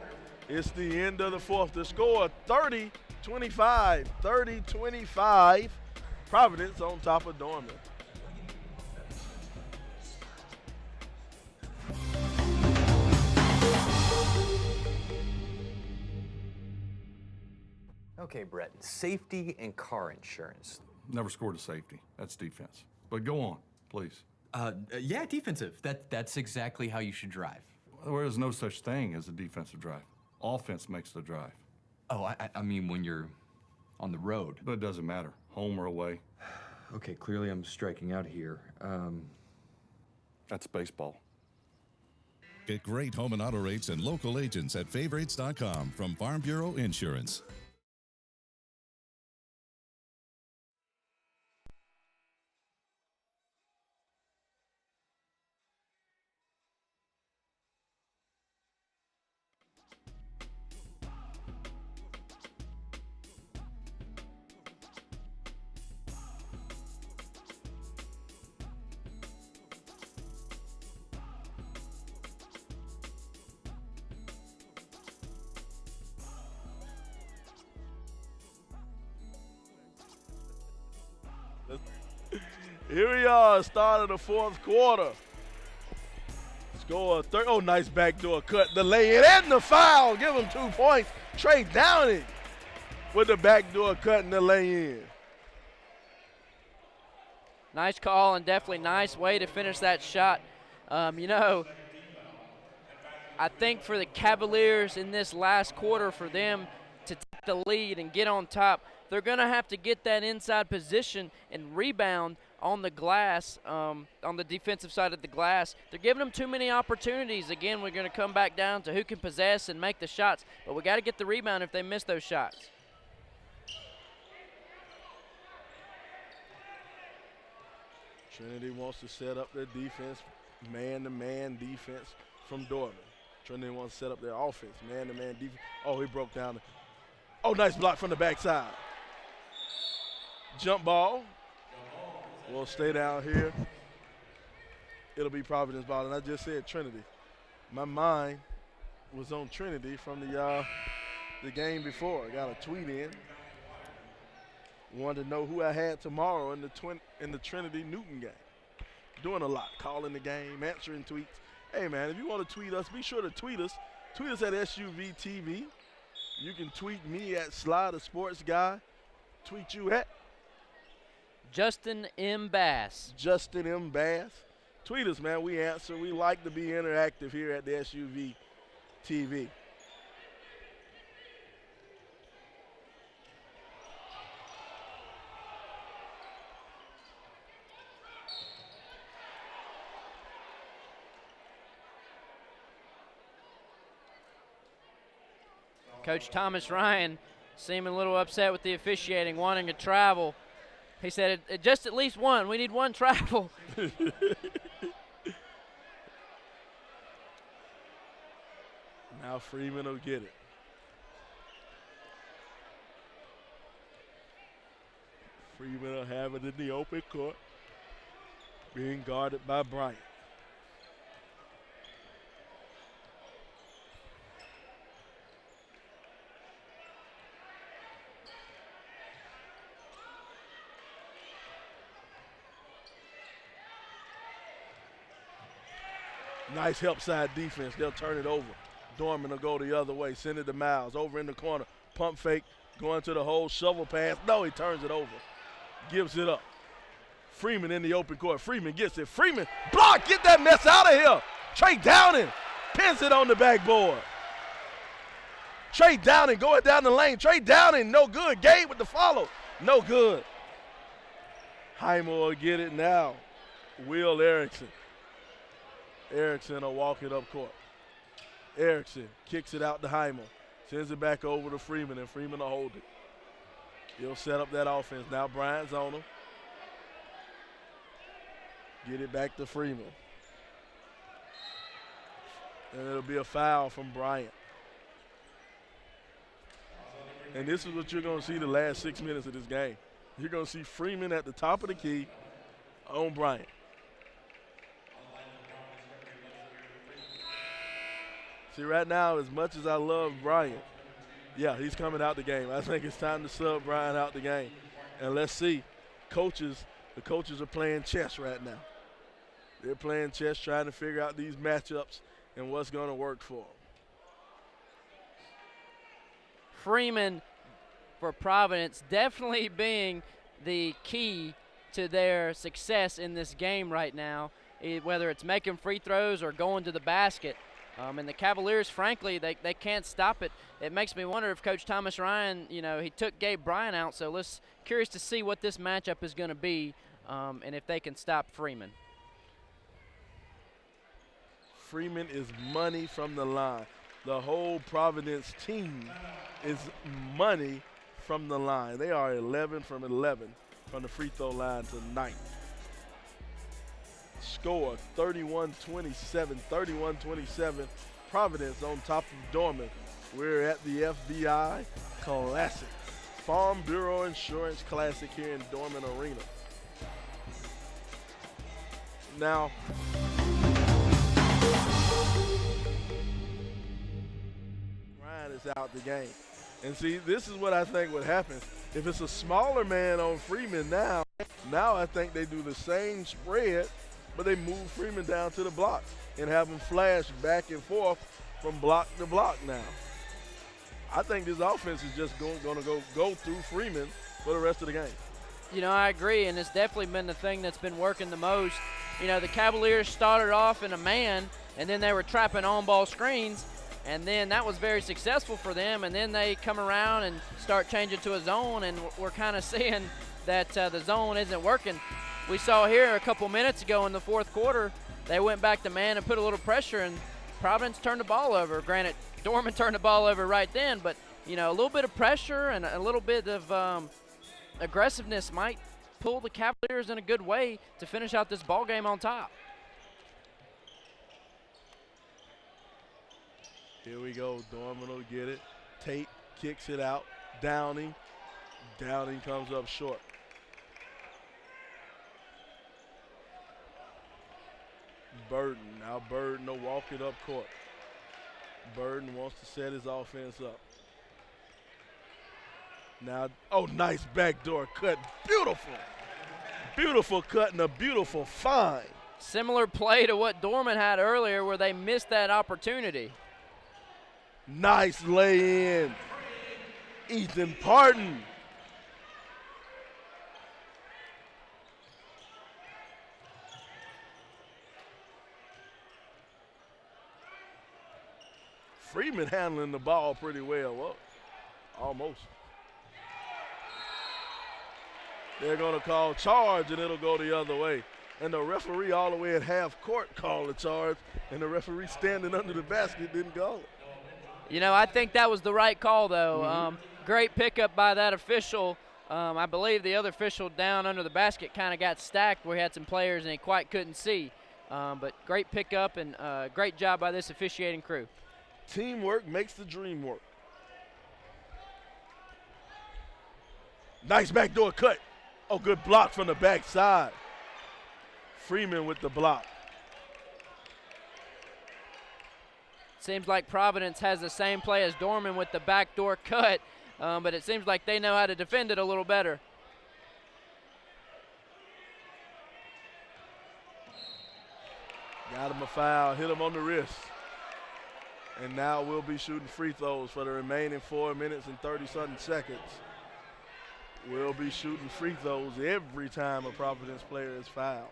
It's the end of the fourth. The score, 30-25. 30-25. Providence on top of Dorman. Okay, Brett, safety and car insurance. Never scored a safety. That's defense. But go on, please. Yeah, defensive. That's exactly how you should drive. There is no such thing as a defensive drive. Offense makes the drive. Oh, I mean when you're on the road. But it doesn't matter, home or away. Okay, clearly I'm striking out here. That's baseball. Get great home and auto rates and local agents at favorites.com from Farm Bureau Insurance. Here we are, start of the fourth quarter. Score oh, nice backdoor cut. The lay-in and the foul. Give him 2 points. Trey Downing with the backdoor cut and the lay-in. Nice call and definitely nice way to finish that shot. You know, I think for the Cavaliers in this last quarter, for them to take the lead and get on top, they're going to have to get that inside position and rebound on the glass, on the defensive side of the glass. They're giving them too many opportunities. Again, we're going to come back down to who can possess and make the shots, but we got to get the rebound if they miss those shots. Trinity wants to set up their defense, man-to-man defense from Dorman. Trinity wants to set up their offense, man-to-man defense. Oh, he broke down. Oh, nice block from the backside. Jump ball. We'll stay down here. It'll be Providence ball, and I just said Trinity. My mind was on Trinity from the game before. I got a tweet in. Wanted to know who I had tomorrow in the Trinity Newton game. Doing a lot, calling the game, answering tweets. Hey man, if you want to tweet us, be sure to tweet us. Tweet us at SUVTV. You can tweet me at Sly the Sports Guy. Tweet you at Justin M. Bass. Justin M. Bass. Tweet us, man. We answer. We like to be interactive here at the SUV TV. Coach Thomas Ryan seeming a little upset with the officiating, wanting to travel. He said, just at least one. We need one travel. Now Freeman will get it. Freeman will have it in the open court, being guarded by Bryant. Nice help side defense. They'll turn it over. Dorman will go the other way. Send it to Miles. Over in the corner. Pump fake. Going to the hole. Shovel pass. No, he turns it over. Gives it up. Freeman in the open court. Freeman gets it. Freeman block. Get that mess out of here. Trey Downing pins it on the backboard. Trey Downing going down the lane. Trey Downing, no good. Gabe with the follow. No good. Heimer will get it now. Will Erickson. Erickson will walk it up court. Erickson kicks it out to Heimer. Sends it back over to Freeman, and Freeman will hold it. He'll set up that offense. Now Bryant's on him. Get it back to Freeman. And it'll be a foul from Bryant. And this is what you're going to see the last 6 minutes of this game. You're going to see Freeman at the top of the key on Bryant. See, right now, as much as I love Bryant, yeah, he's coming out the game. I think it's time to sub Bryant out the game. And let's see, the coaches are playing chess right now. They're playing chess, trying to figure out these matchups and what's going to work for them. Freeman for Providence definitely being the key to their success in this game right now, whether it's making free throws or going to the basket. And the Cavaliers, frankly, they can't stop it. It makes me wonder if Coach Thomas Ryan, he took Gabe Bryant out, so curious to see what this matchup is going to be and if they can stop Freeman. Freeman is money from the line. The whole Providence team is money from the line. They are 11 from 11 from the free throw line tonight. Score 31-27, 31-27. Providence on top of Dorman. We're at the FBI Classic, Farm Bureau Insurance Classic here in Dorman Arena. Now, Ryan is out the game. And see, this is what I think would happen. If it's a smaller man on Freeman now I think they do the same spread, but they move Freeman down to the block and have him flash back and forth from block to block now. I think this offense is just going to go through Freeman for the rest of the game. I agree, and it's definitely been the thing that's been working the most. The Cavaliers started off in a man, and then they were trapping on-ball screens, and then that was very successful for them, and then they come around and start changing to a zone, and we're kind of seeing that the zone isn't working. We saw here a couple minutes ago in the fourth quarter, they went back to man and put a little pressure, and Providence turned the ball over. Granted, Dorman turned the ball over right then, but, a little bit of pressure and a little bit of aggressiveness might pull the Cavaliers in a good way to finish out this ball game on top. Here we go. Dorman will get it. Tate kicks it out. Downing comes up short. Burden. Now Burden will walk it up court. Burden wants to set his offense up. Now, nice backdoor cut. Beautiful. Beautiful cut and a beautiful find. Similar play to what Dorman had earlier where they missed that opportunity. Nice lay-in. Ethan Parton. Freeman handling the ball pretty well. Well, almost. They're going to call charge, and it'll go the other way. And the referee all the way at half court called the charge, and the referee standing under the basket didn't call it. You know, I think that was the right call, though. Great pickup by that official. I believe the other official down under the basket kind of got stacked where he had some players and he quite couldn't see. But great pickup and great job by this officiating crew. Teamwork makes the dream work. Nice backdoor cut. Oh, good block from the backside. Freeman with the block. Seems like Providence has the same play as Dorman with the backdoor cut, but it seems like they know how to defend it a little better. Got him a foul, hit him on the wrist. And now we'll be shooting free throws for the remaining 4 minutes and 30-something seconds. We'll be shooting free throws every time a Providence player is fouled.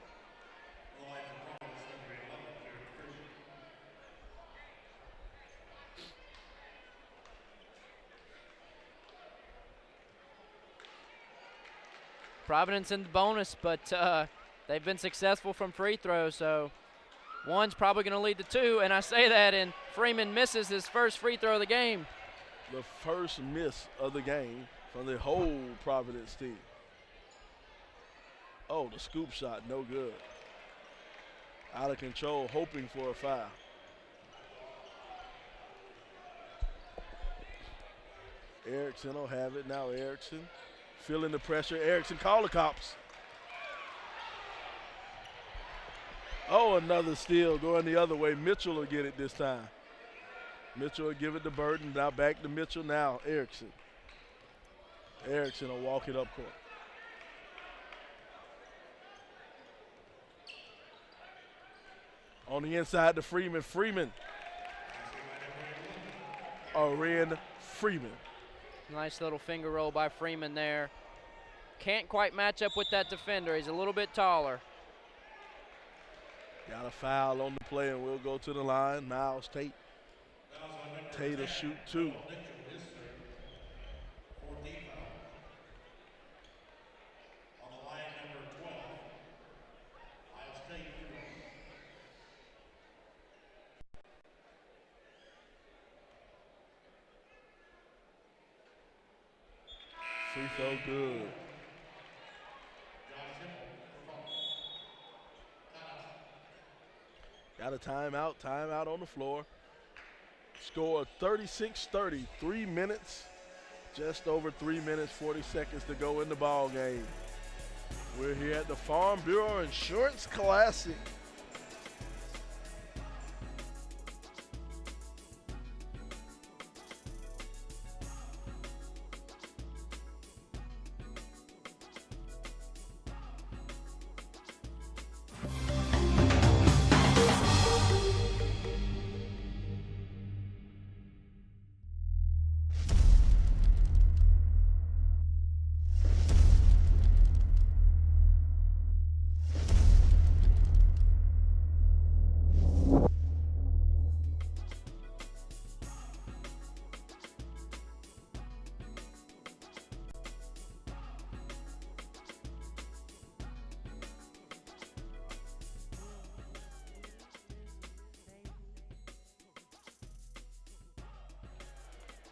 Providence in the bonus, but they've been successful from free throws, so one's probably going to lead to two, and I say that, and Freeman misses his first free throw of the game. The first miss of the game from the whole Providence team. Oh, the scoop shot, no good. Out of control, hoping for a foul. Erickson will have it now. Erickson feeling the pressure. Erickson, call the cops. Oh, another steal going the other way. Mitchell will get it this time. Mitchell will give it to Burton. Now back to Mitchell. Now Erickson. Erickson will walk it up court. On the inside to Freeman. Freeman. Aren Freeman. Nice little finger roll by Freeman there. Can't quite match up with that defender. He's a little bit taller. Got a foul on the play, and we'll go to the line. Miles Tate. Tate will shoot two. Free throw good. Got a timeout on the floor. Score 36-30, 3 minutes, just over 3 minutes, 40 seconds to go in the ball game. We're here at the Farm Bureau Insurance Classic.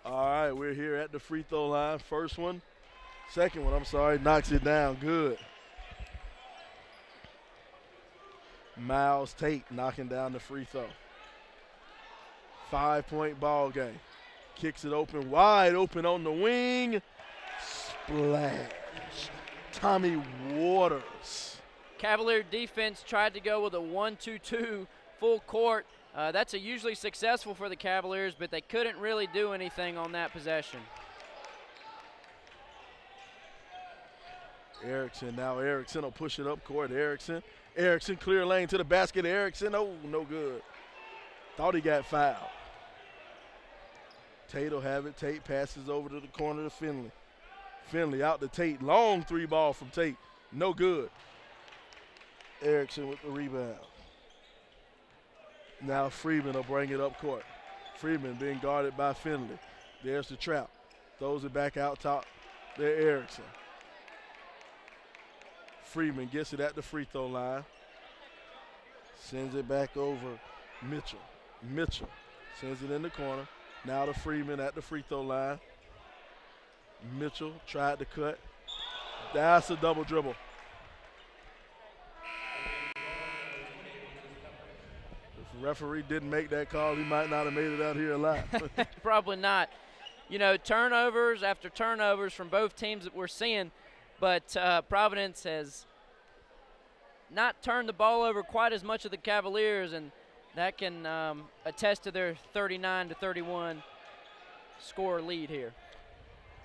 All right, we're here at the free throw line. First one, second one, I'm sorry, knocks it down, good. Miles Tate knocking down the free throw. 5-point ball game. Kicks it open, wide open on the wing. Splash. Tommy Waters. Cavalier defense tried to go with a 1-2-2 full court. That's usually successful for the Cavaliers, but they couldn't really do anything on that possession. Erickson, now Erickson will push it up court. Erickson clear lane to the basket. Erickson, oh, no good. Thought he got fouled. Tate will have it. Tate passes over to the corner to Finley. Finley out to Tate. Long three ball from Tate. No good. Erickson with the rebound. Now Freeman will bring it up court. Freeman being guarded by Finley. There's the trap. Throws it back out top. There, Erickson. Freeman gets it at the free throw line. Sends it back over Mitchell. Mitchell sends it in the corner. Now to Freeman at the free throw line. Mitchell tried to cut. That's a double dribble. If the referee didn't make that call, he might not have made it out here alive. Probably not. You know, turnovers after turnovers from both teams that we're seeing, but Providence has not turned the ball over quite as much of the Cavaliers, and that can attest to their 39-31 score lead here.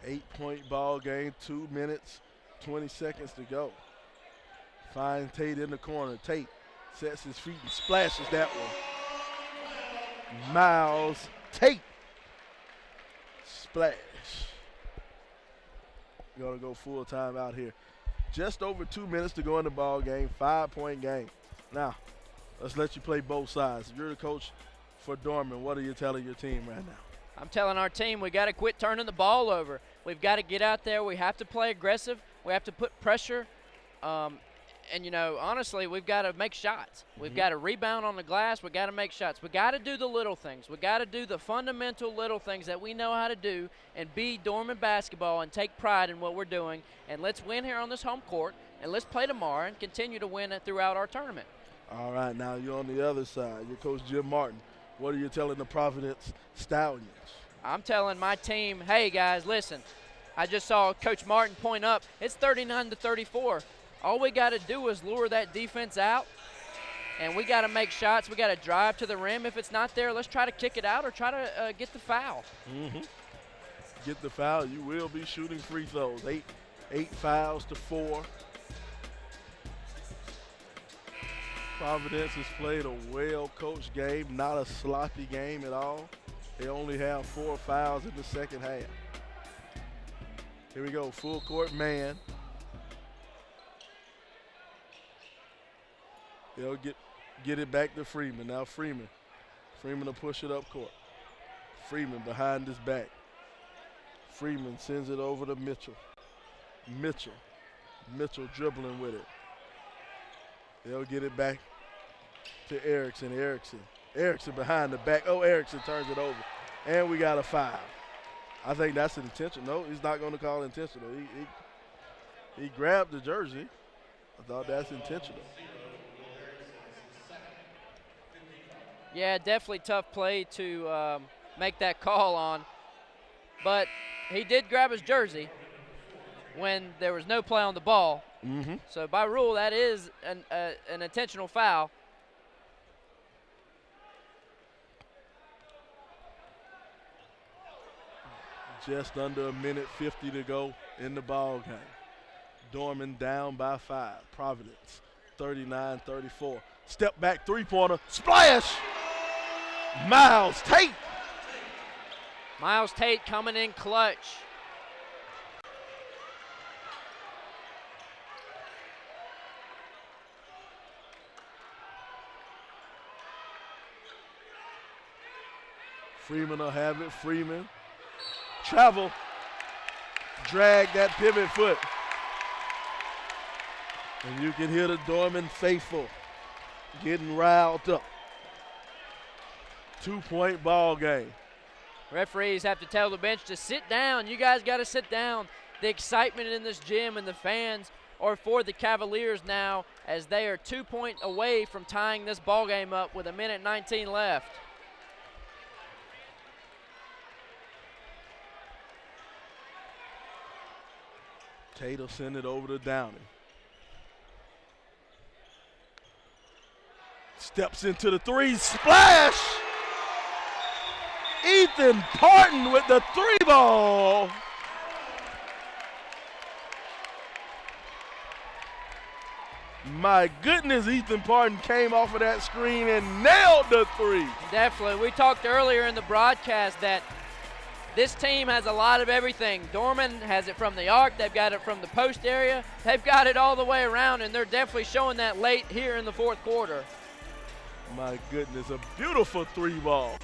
8-point ball game, 2 minutes, 20 seconds to go. Find Tate in the corner. Tate sets his feet and splashes that one. Miles Tate. Splash. Gonna go full time out here. Just over 2 minutes to go in the ball game, 5-point game. Now, let's let you play both sides. You're the coach for Dorman. What are you telling your team right now? I'm telling our team we got to quit turning the ball over. We've got to get out there. We have to play aggressive. We have to put pressure. And, you know, honestly, we've got to make shots. We've got to rebound on the glass. We've got to make shots. We've got to do the little things. We've got to do the fundamental little things that we know how to do and be Dorman basketball and take pride in what we're doing. And let's win here on this home court, and let's play tomorrow and continue to win it throughout our tournament. All right, now you're on the other side. You're Coach Jim Martin. What are you telling the Providence Stallions? I'm telling my team, hey, guys, listen. I just saw Coach Martin point up. It's 39-34. All we got to do is lure that defense out, and we got to make shots. We got to drive to the rim. If it's not there, let's try to kick it out or try to get the foul. Get the foul. You will be shooting free throws. Eight fouls to 4. Providence has played a well-coached game, not a sloppy game at all. They only have 4 fouls in the second half. Here we go, full court man. They'll get it back to Freeman. Now Freeman will push it up court. Freeman behind his back. Freeman sends it over to Mitchell. Mitchell dribbling with it. They'll get it back to Erickson. Erickson behind the back. Oh, Erickson turns it over. And we got a foul. I think that's an intentional. No, he's not going to call intentional. He grabbed the jersey. I thought that's intentional. Yeah, definitely tough play to make that call on. But he did grab his jersey when there was no play on the ball. So by rule, that is an intentional foul. Just under a minute 50 to go in the ball game. Dorman down by 5. Providence 39-34. Step back three-pointer. Splash! Miles Tate. Miles Tate coming in clutch. Freeman will have it. Freeman. Travel. Drag that pivot foot. And you can hear the Dorman faithful getting riled up. 2-point ball game. Referees have to tell the bench to sit down. You guys got to sit down. The excitement in this gym and the fans are for the Cavaliers now, as they are 2 points away from tying this ball game up with 1:19 left. Tate will send it over to Downey. Steps into the three. Splash! Ethan Parton with the 3-ball. My goodness, Ethan Parton came off of that screen and nailed the 3. Definitely. We talked earlier in the broadcast that this team has a lot of everything. Dorman has it from the arc. They've got it from the post area. They've got it all the way around, and they're definitely showing that late here in the fourth quarter. My goodness, a beautiful 3-ball.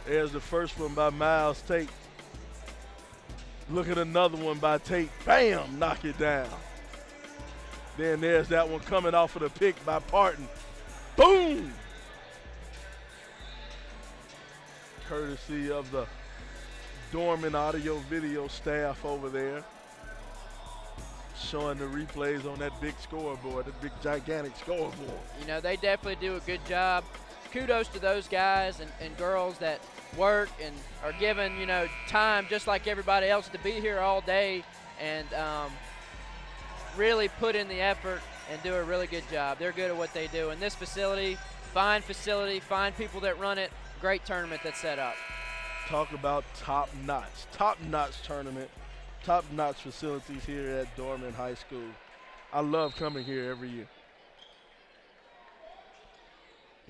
There's the first one by Miles Tate. Look at another one by Tate. Bam, knock it down. Then there's that one coming off of the pick by Parton. Boom! Courtesy of the Dorman audio video staff over there, showing the replays on that big scoreboard, that big gigantic scoreboard. You know, they definitely do a good job. Kudos to those guys and girls that work and are given, you know, time just like everybody else to be here all day and really put in the effort and do a really good job. They're good at what they do. And this facility, fine people that run it, great tournament that's set up. Talk about top-notch tournament, top-notch facilities here at Dorman High School. I love coming here every year.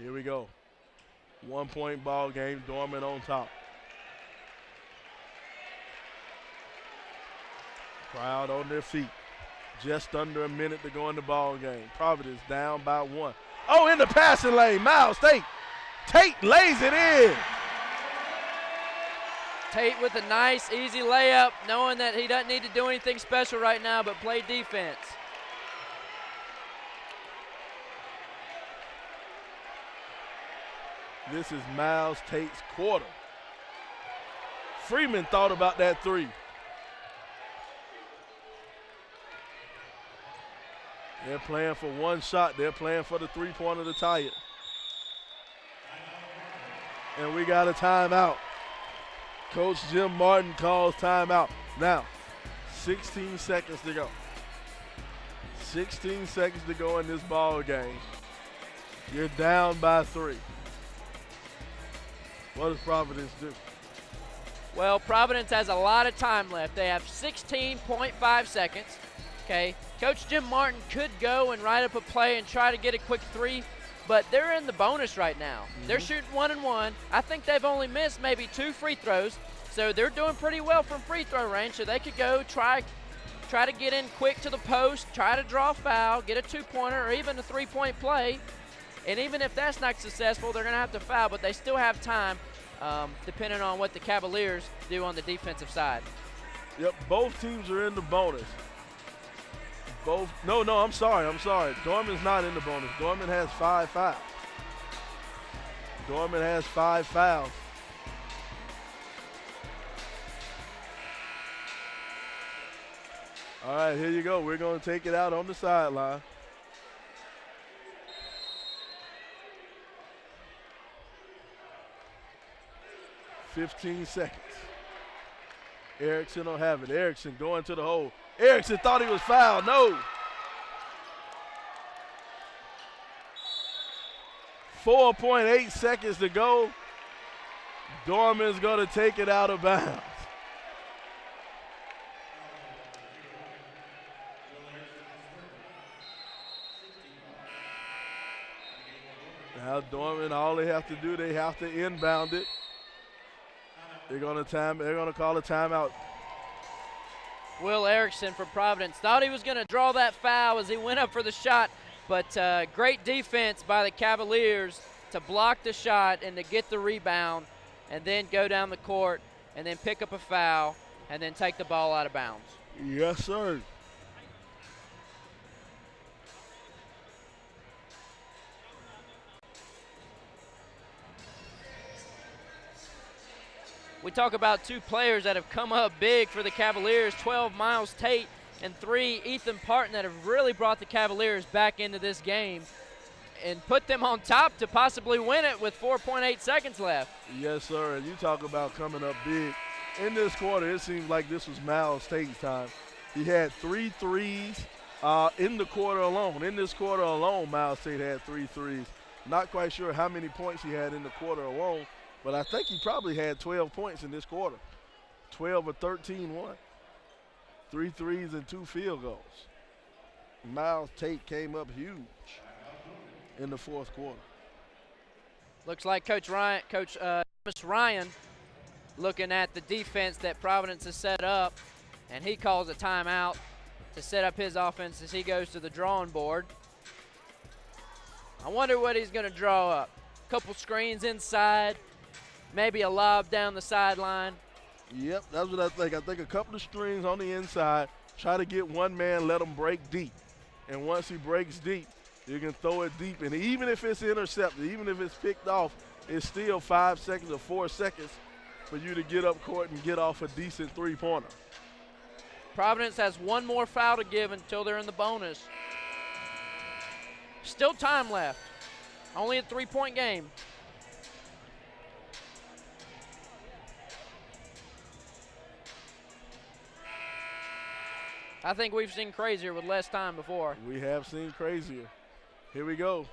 Here we go. 1-point ball game, Dorman on top. Crowd on their feet. Just under a minute to go in the ball game. Providence down by 1. Oh, in the passing lane, Miles Tate. Tate lays it in. Tate with a nice, easy layup, knowing that he doesn't need to do anything special right now but play defense. This is Miles Tate's quarter. Freeman thought about that three. They're playing for one shot. They're playing for the three-pointer to tie it. And we got a timeout. Coach Jim Martin calls timeout. Now, 16 seconds to go. 16 seconds to go in this ball game. You're down by 3. What does Providence do? Well, Providence has a lot of time left. They have 16.5 seconds. Okay, Coach Jim Martin could go and write up a play and try to get a quick 3, but they're in the bonus right now. They're shooting 1 and 1. I think they've only missed maybe 2 free throws, so they're doing pretty well from free throw range. So they could go try to get in quick to the post, try to draw a foul, get a 2-pointer, or even a 3-point play. And even if that's not successful, they're going to have to foul, but they still have time, depending on what the Cavaliers do on the defensive side. Yep, both teams are in the bonus. I'm sorry. Dorman's not in the bonus. Dorman has 5 fouls. Dorman has 5 fouls. All right, here you go. We're going to take it out on the sideline. $15 seconds. Erickson will have it. Erickson going to the hole. Erickson thought he was fouled. No. 4.8 seconds to go. Dorman's going to take it out of bounds. Now Dorman, all they have to do, they have to inbound it. They're going to call a timeout. Will Erickson for Providence thought he was going to draw that foul as he went up for the shot, but great defense by the Cavaliers to block the shot and to get the rebound and then go down the court and then pick up a foul and then take the ball out of bounds. Yes, sir. We talk about 2 players that have come up big for the Cavaliers, 12 Miles Tate and 3 Ethan Parton, that have really brought the Cavaliers back into this game and put them on top to possibly win it with 4.8 seconds left. Yes, sir. And you talk about coming up big. In this quarter, it seems like this was Miles Tate's time. He had 3 threes in the quarter alone. In this quarter alone, Miles Tate had 3 threes. Not quite sure how many points he had in the quarter alone, but I think he probably had 12 points in this quarter. 12 or 13 won. 3 threes and 2 field goals. Miles Tate came up huge in the fourth quarter. Looks like Coach Thomas Ryan looking at the defense that Providence has set up, and he calls a timeout to set up his offense as he goes to the drawing board. I wonder what he's going to draw up. Couple screens inside. maybe a lob down the sideline. Yep, that's what I think. I think a couple of strings on the inside, try to get one man, let him break deep. And once he breaks deep, you can throw it deep. And even if it's intercepted, even if it's picked off, it's still 5 seconds or 4 seconds for you to get up court and get off a decent three-pointer. Providence has one more foul to give until they're in the bonus. Still time left. Only a 3-point game. I think we've seen crazier with less time before. We have seen crazier. Here we go.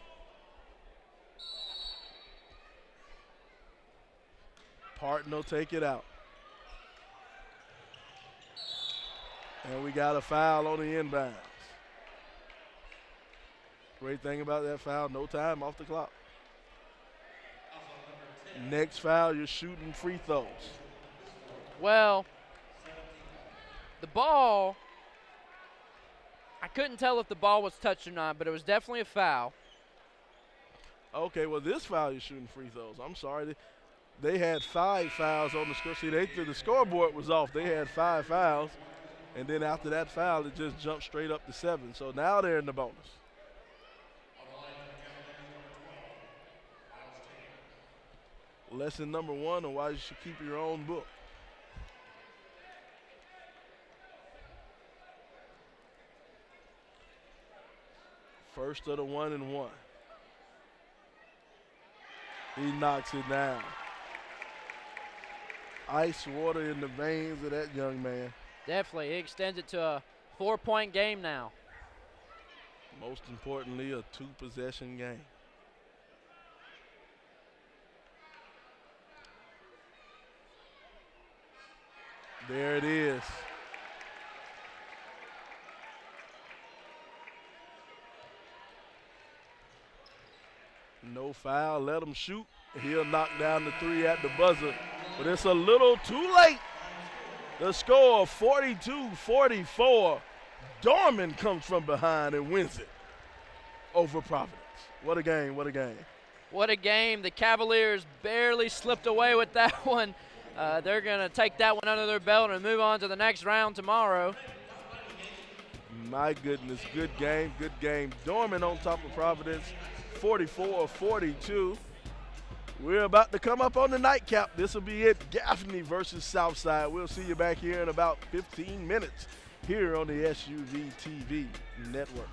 Parton will take it out. And we got a foul on the inbounds. Great thing about that foul, no time off the clock. Next foul, you're shooting free throws. Well, the ball, I couldn't tell if the ball was touched or not, but it was definitely a foul. Okay, well, this foul, you're shooting free throws. I'm sorry. They had 5 fouls on the score. See, the scoreboard was off. They had 5 fouls. And then after that foul, it just jumped straight up to 7. So now they're in the bonus. Lesson number 1 on why you should keep your own book. First of the 1 and 1. He knocks it down. Ice water in the veins of that young man. Definitely. He extends it to a 4-point game now. Most importantly, a 2-possession game. There it is. No foul, let him shoot. He'll knock down the 3 at the buzzer, but it's a little too late. The score, 42-44. Dorman comes from behind and wins it over Providence. What a game, what a game. What a game. The Cavaliers barely slipped away with that one. They're going to take that one under their belt and move on to the next round tomorrow. My goodness, good game, good game. Dorman on top of Providence, 44-42. We're about to come up on the nightcap. This will be it, Gaffney versus Southside. We'll see you back here in about 15 minutes here on the SUV TV Network.